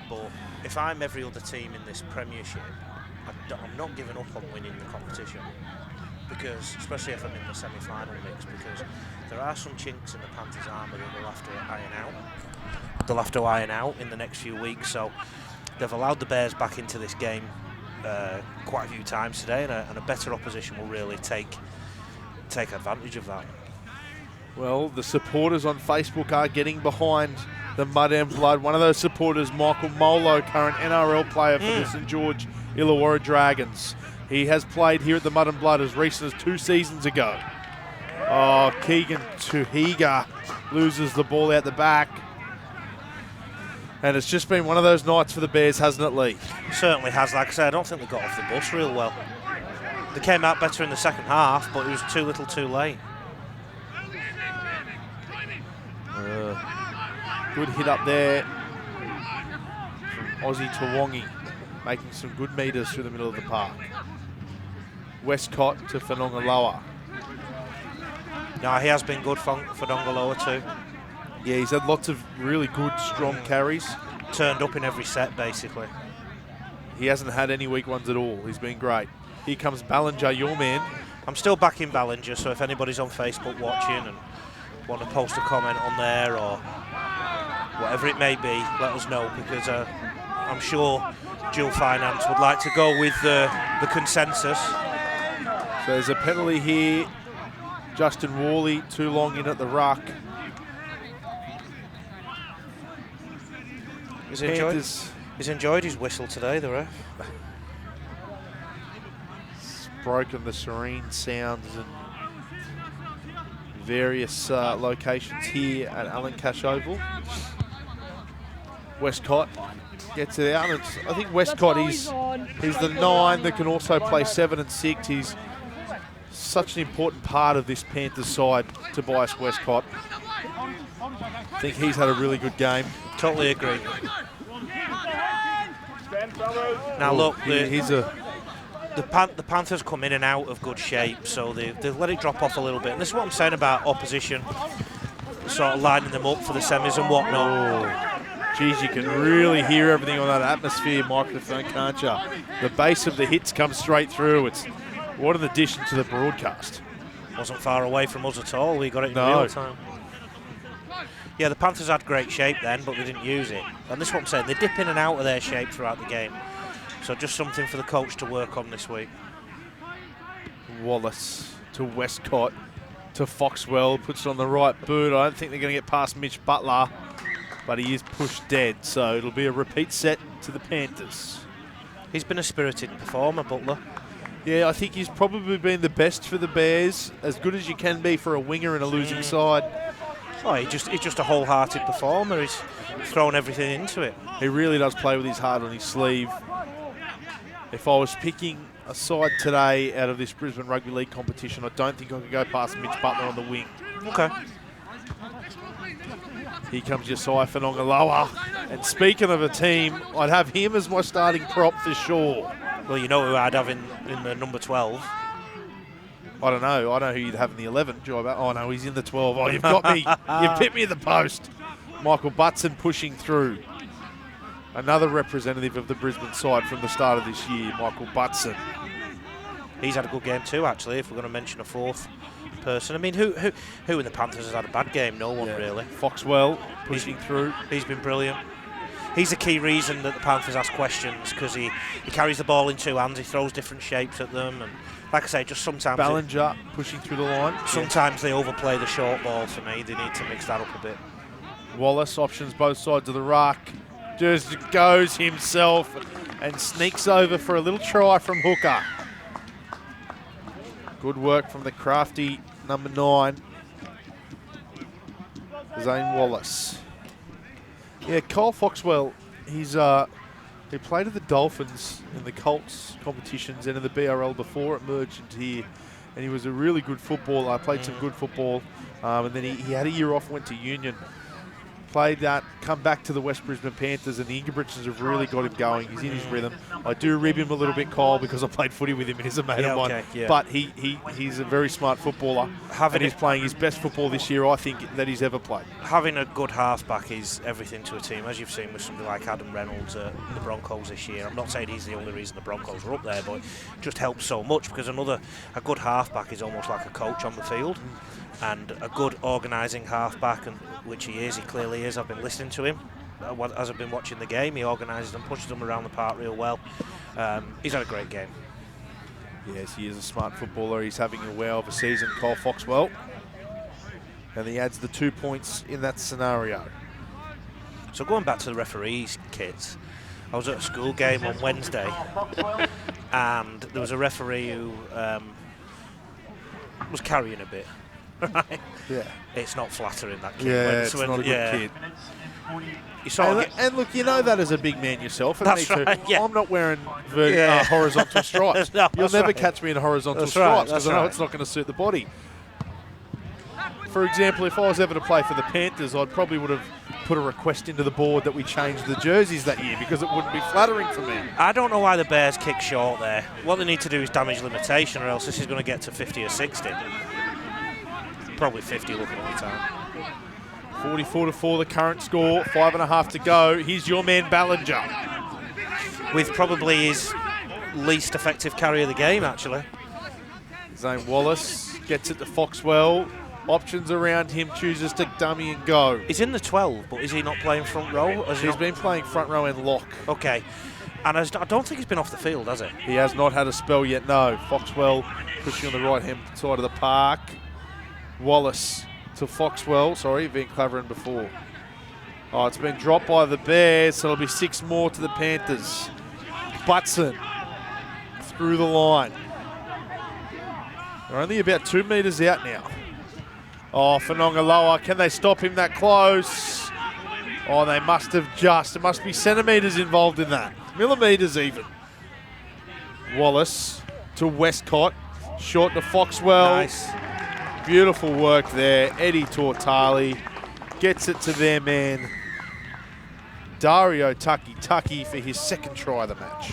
But if I'm every other team in this Premiership, I'm not giving up on winning the competition. Because, especially if I'm in the semi-final mix, because there are some chinks in the Panthers' armour that they'll have to iron out. They'll have to iron out in the next few weeks. So they've allowed the Bears back into this game quite a few times today, and a better opposition will really take advantage of that. Well, the supporters on Facebook are getting behind the Mud and Blood. One of those supporters, Michael Molo, current NRL player for the St George Illawarra Dragons. He has played here at the Mud and Blood as recent as 2 seasons ago. Oh, Keegan Tuhiga loses the ball out the back. And it's just been one of those nights for the Bears, hasn't it, Lee? Certainly has. Like I said, I don't think they got off the bus real well. They came out better in the second half, but it was too little too late. Good hit up there from Aussie Tawangi, making some good metres through the middle of the park. Westcott to Whanongaloa. No, he has been good for Whanongaloa too. Yeah, he's had lots of really good, strong carries. Turned up in every set, basically. He hasn't had any weak ones at all. He's been great. Here comes Ballinger, your man. I'm still backing Ballinger, so if anybody's on Facebook watching and want to post a comment on there or whatever it may be, let us know, because I'm sure Dual Finance would like to go with the consensus. So there's a penalty here. Justin Worley too long in at the ruck. He's enjoyed his whistle today, the ref. It's broken the serene sounds and various locations here at Alan Cash Oval. Westcott gets it out. I think Westcott he's the 9 that can also play 7 and 6. He's such an important part of this Panthers side, Tobias Westcott. I think he's had a really good game. Totally agree. Now look, the Panthers come in and out of good shape, so they've let it drop off a little bit. And this is what I'm saying about opposition, sort of lining them up for the semis and whatnot. Oh, geez, you can really hear everything on that atmosphere microphone, can't you? The bass of the hits comes straight through. It's what an addition to the broadcast. Wasn't far away from us at all. We got it in real time. Yeah, the Panthers had great shape then, but they didn't use it. And this is what I'm saying. They dip in and out of their shape throughout the game. So just something for the coach to work on this week. Wallace to Westcott to Foxwell. Puts it on the right boot. I don't think they're going to get past Mitch Butler, but he is pushed dead. So it'll be a repeat set to the Panthers. He's been a spirited performer, Butler. Yeah, I think he's probably been the best for the Bears. As good as you can be for a winger in a losing side. Oh, he's just a wholehearted performer. He's thrown everything into it. He really does play with his heart on his sleeve. If I was picking a side today out of this Brisbane Rugby League competition, I don't think I could go past Mitch Butler on the wing. Okay. Here comes Josese WAQALEVU. And speaking of a team, I'd have him as my starting prop for sure. Well, you know who I'd have in the number 12. I don't know. I know who you'd have in the 11. Oh, no, he's in the 12. Oh, you've got me. You've hit me at the post. Michael Butson pushing through. Another representative of the Brisbane side from the start of this year, Michael Butson. He's had a good game too, actually, if we're going to mention a fourth person. I mean, who in the Panthers has had a bad game? No one, really. Foxwell pushing through. He's been brilliant. He's the key reason that the Panthers ask questions, because he carries the ball in 2 hands, he throws different shapes at them, and like I say, just sometimes... Ballinger pushing through the line. Sometimes they overplay the short ball for me. They need to mix that up a bit. Wallace options both sides of the ruck. Just goes himself and sneaks over for a little try from hooker. Good work from the crafty number 9, Zane Wallace. Yeah, Cole Foxwell, he played at the Dolphins in the Colts competitions and in the BRL before it merged into here and he was a really good footballer. Played some good football, and then he had a year off, went to Union. Played that, come back to the West Brisbane Panthers, and the Ingebrigtsens have really got him going. He's in his rhythm. I do rib him a little bit, Cole, because I played footy with him and he's a mate of mine. But he's a very smart footballer, and he's playing his best football this year, I think, that he's ever played. Having a good halfback is everything to a team, as you've seen with somebody like Adam Reynolds at the Broncos this year. I'm not saying he's the only reason the Broncos are up there, but it just helps so much because a good halfback is almost like a coach on the field. And a good organising halfback, and which he is, he clearly is. I've been listening to him as I've been watching the game. He organises them, pushes them around the park real well. He's had a great game. Yes, he is a smart footballer. He's having a whale of a season, Cole Foxwell. And he adds the 2 points in that scenario. So going back to the referees' kits, I was at a school game on Wednesday, and there was a referee who was carrying a bit. Right. Yeah. It's not flattering, that kid. Yeah, it's not a good kid. And look, you know that as a big man yourself. And that's me too. right, yeah. I'm not wearing horizontal stripes. No, You'll never catch me in horizontal stripes because I know it's not going to suit the body. For example, if I was ever to play for the Panthers, I probably would have put a request into the board that we change the jerseys that year because it wouldn't be flattering for me. I don't know why the Bears kick short there. What they need to do is damage limitation, or else this is going to get to 50 or 60. Probably 50 looking at the time. 44-4 the current score, 5.5 to go. Here's your man Ballinger. With probably his least effective carry of the game, actually. Zane Wallace gets it to Foxwell. Options around him, chooses to dummy and go. He's in the 12, but is he not playing front row? He's been playing front row and lock. Okay. And I don't think he's been off the field, has he? He has not had a spell yet, no. Foxwell pushing on the right-hand side of the park. Wallace to Foxwell. Sorry, Van Claveren before. Oh, it's been dropped by the Bears, so it'll be 6 more to the Panthers. Butson through the line. They're only about 2 metres out now. Oh, Fanongaloa, can they stop him that close? Oh, they must have just. There must be centimetres involved in that. Millimetres even. Wallace to Westcott. Short to Foxwell. Nice. Beautiful work there. Eddie TAUTALI gets it to their man, Dario TAKITAKI, for his 2nd try of the match.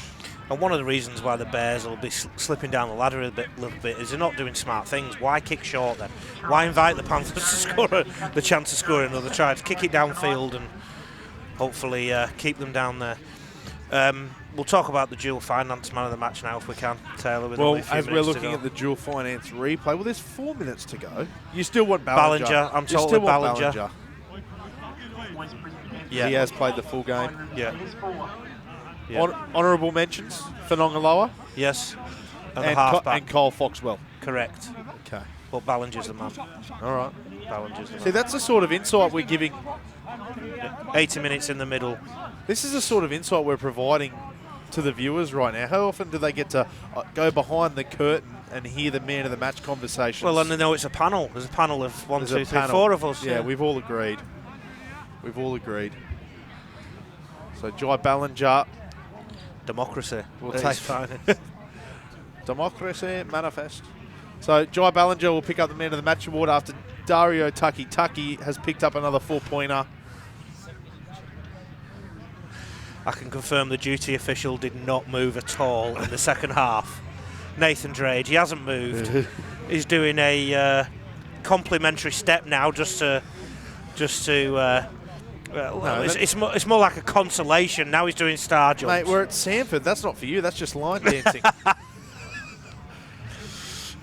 And one of the reasons why the Bears will be slipping down the ladder a little bit is they're not doing smart things. Why kick short then? Why invite the Panthers to score the chance of scoring another try? To kick it downfield and hopefully keep them down there. We'll talk about the dual finance man of the match now if we can, Taylor. With only a few as we're minutes looking to at the dual finance replay, well, there's 4 minutes to go. You still want Ballinger. Ballinger, I'm told with Ballinger. Yeah. He has played the full game. Yeah. Honourable mentions, Fanongaloa. Yes. And the halfback. And Cole Foxwell. Correct. Okay. But Ballinger's the man. All right. Ballinger's the man. See, that's the sort of insight we're giving. 80 minutes in the middle. This is the sort of insight we're providing to the viewers right now. How often do they get to go behind the curtain and hear the man of the match conversations? Well, and they know it's a panel. There's a panel of 1, 2, 3, 4 of us. Yeah, we've all agreed. We've all agreed. So Jye Ballinger. Democracy. We'll take Democracy manifest. So Jye Ballinger will pick up the man of the match award after Dario TAKITAKI has picked up another 4-pointer. I can confirm the duty official did not move at all in the second half. Nathan Drage, he hasn't moved. He's doing a complimentary step now just to it's more like a consolation. Now he's doing star jumps. Mate, we're at Sanford. That's not for you. That's just line dancing.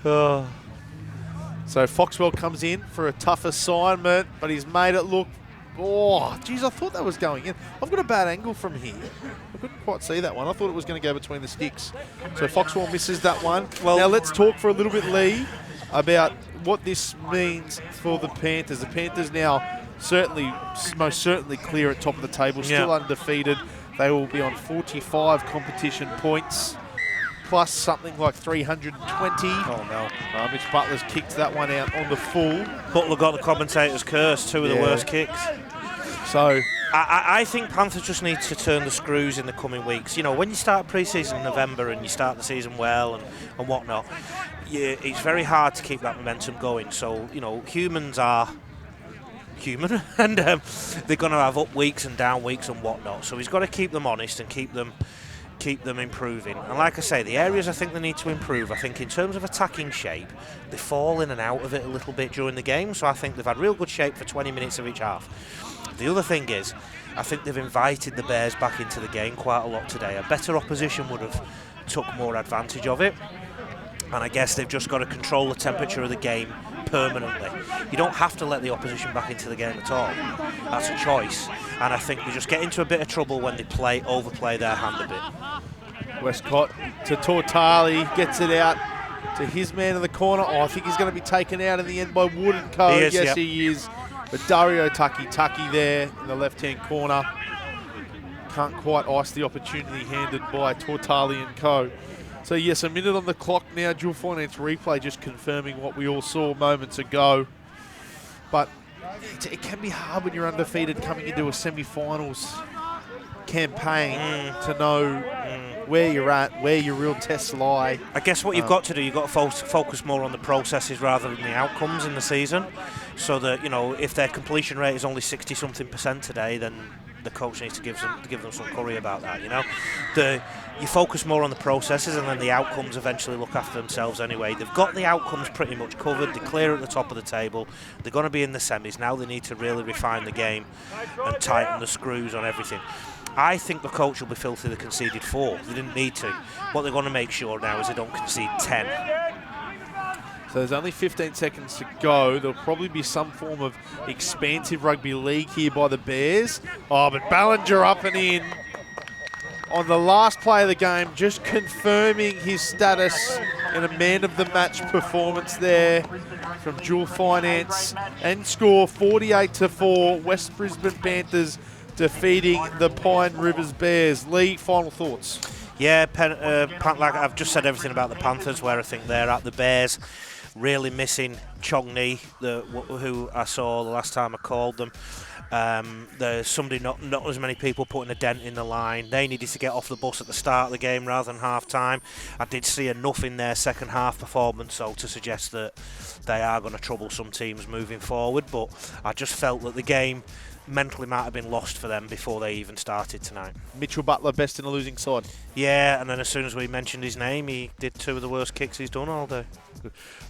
Oh. So Foxwell comes in for a tough assignment, but he's made it look... Oh, geez, I thought that was going in. I've got a bad angle from here. I couldn't quite see that one. I thought it was going to go between the sticks. So Foxwell misses that one. Well, now let's talk for a little bit, Lee, about what this means for the Panthers. The Panthers now most certainly clear at top of the table, still undefeated. They will be on 45 competition points, plus something like 320. Oh, no. Mitch Butler's kicked that one out on the full. Butler got the commentator's curse, 2 of the worst kicks. So I think Panthers just need to turn the screws in the coming weeks. You know, when you start pre-season in November and you start the season well and whatnot, it's very hard to keep that momentum going. So, you know, humans are human, and they're going to have up weeks and down weeks and whatnot. So he's got to keep them honest and keep them improving. And like I say, the areas I think they need to improve, I think in terms of attacking shape, they fall in and out of it a little bit during the game. So I think they've had real good shape for 20 minutes of each half. The other thing is, I think they've invited the Bears back into the game quite a lot today. A better opposition would have took more advantage of it. And I guess they've just got to control the temperature of the game permanently. You don't have to let the opposition back into the game at all. That's a choice. And I think they just get into a bit of trouble when they overplay their hand a bit. Westcott to TAUTALI, gets it out to his man in the corner. Oh, I think he's going to be taken out in the end by Wood and Co. He is, yes, yep. he is. But Dario TAKITAKI there in the left-hand corner. Can't quite ice the opportunity handed by TAUTALI and Co. So yes, a minute on the clock now. Dual Finance replay just confirming what we all saw moments ago. But it can be hard when you're undefeated coming into a semi-finals campaign to know where you're at, where your real tests lie. I guess what you've got to do, you've got to focus more on the processes rather than the outcomes in the season. So that, you know, if their completion rate is only 60-something% today, then the coach needs to give them some curry about that, you know. You focus more on the processes, and then the outcomes eventually look after themselves anyway. They've got the outcomes pretty much covered. They're clear at the top of the table. They're going to be in the semis. Now they need to really refine the game and tighten the screws on everything. I think the coach will be filthy they conceded 4. They didn't need to. What they're going to make sure now is they don't concede 10. So there's only 15 seconds to go. There'll probably be some form of expansive rugby league here by the Bears. Oh, but Ballinger up and in on the last play of the game, just confirming his status in a man-of-the-match performance there from Dual Finance. And score 48-4, West Brisbane Panthers defeating the Pine Rivers Bears. Lee, final thoughts? Yeah, like I've just said everything about the Panthers, where I think they're at. The Bears really missing Chongney, who I saw the last time I called them. There's somebody, not as many people putting a dent in the line. They needed to get off the bus at the start of the game rather than half-time. I did see enough in their second half performance to suggest that they are going to trouble some teams moving forward, but I just felt that the game mentally might have been lost for them before they even started tonight. Mitchell Butler, best in a losing side. Yeah, and then as soon as we mentioned his name, he did 2 of the worst kicks he's done all day.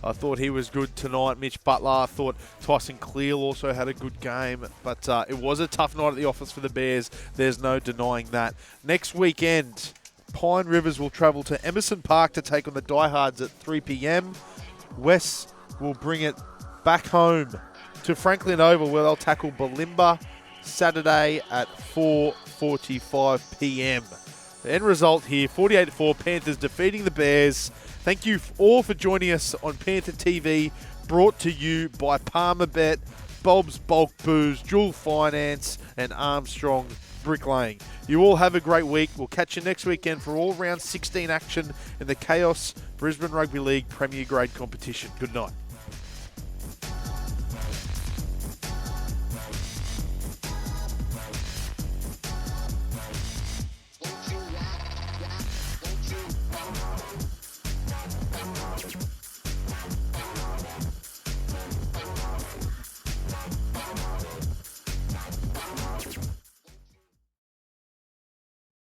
I thought he was good tonight, Mitch Butler. I thought Tyson Cleal also had a good game, but it was a tough night at the office for the Bears. There's no denying that. Next weekend, Pine Rivers will travel to Emerson Park to take on the Diehards at 3 p.m. Wes will bring it back home to Franklin Oval, where they'll tackle Ballimber Saturday at 4:45 p.m. The end result here, 48-4, Panthers defeating the Bears. Thank you all for joining us on Panther TV, brought to you by Palmerbet, Bob's Bulk Booze, Dual Finance, and Armstrong Bricklaying. You all have a great week. We'll catch you next weekend for all round 16 action in the CAOS Brisbane Rugby League Premier Grade competition. Good night.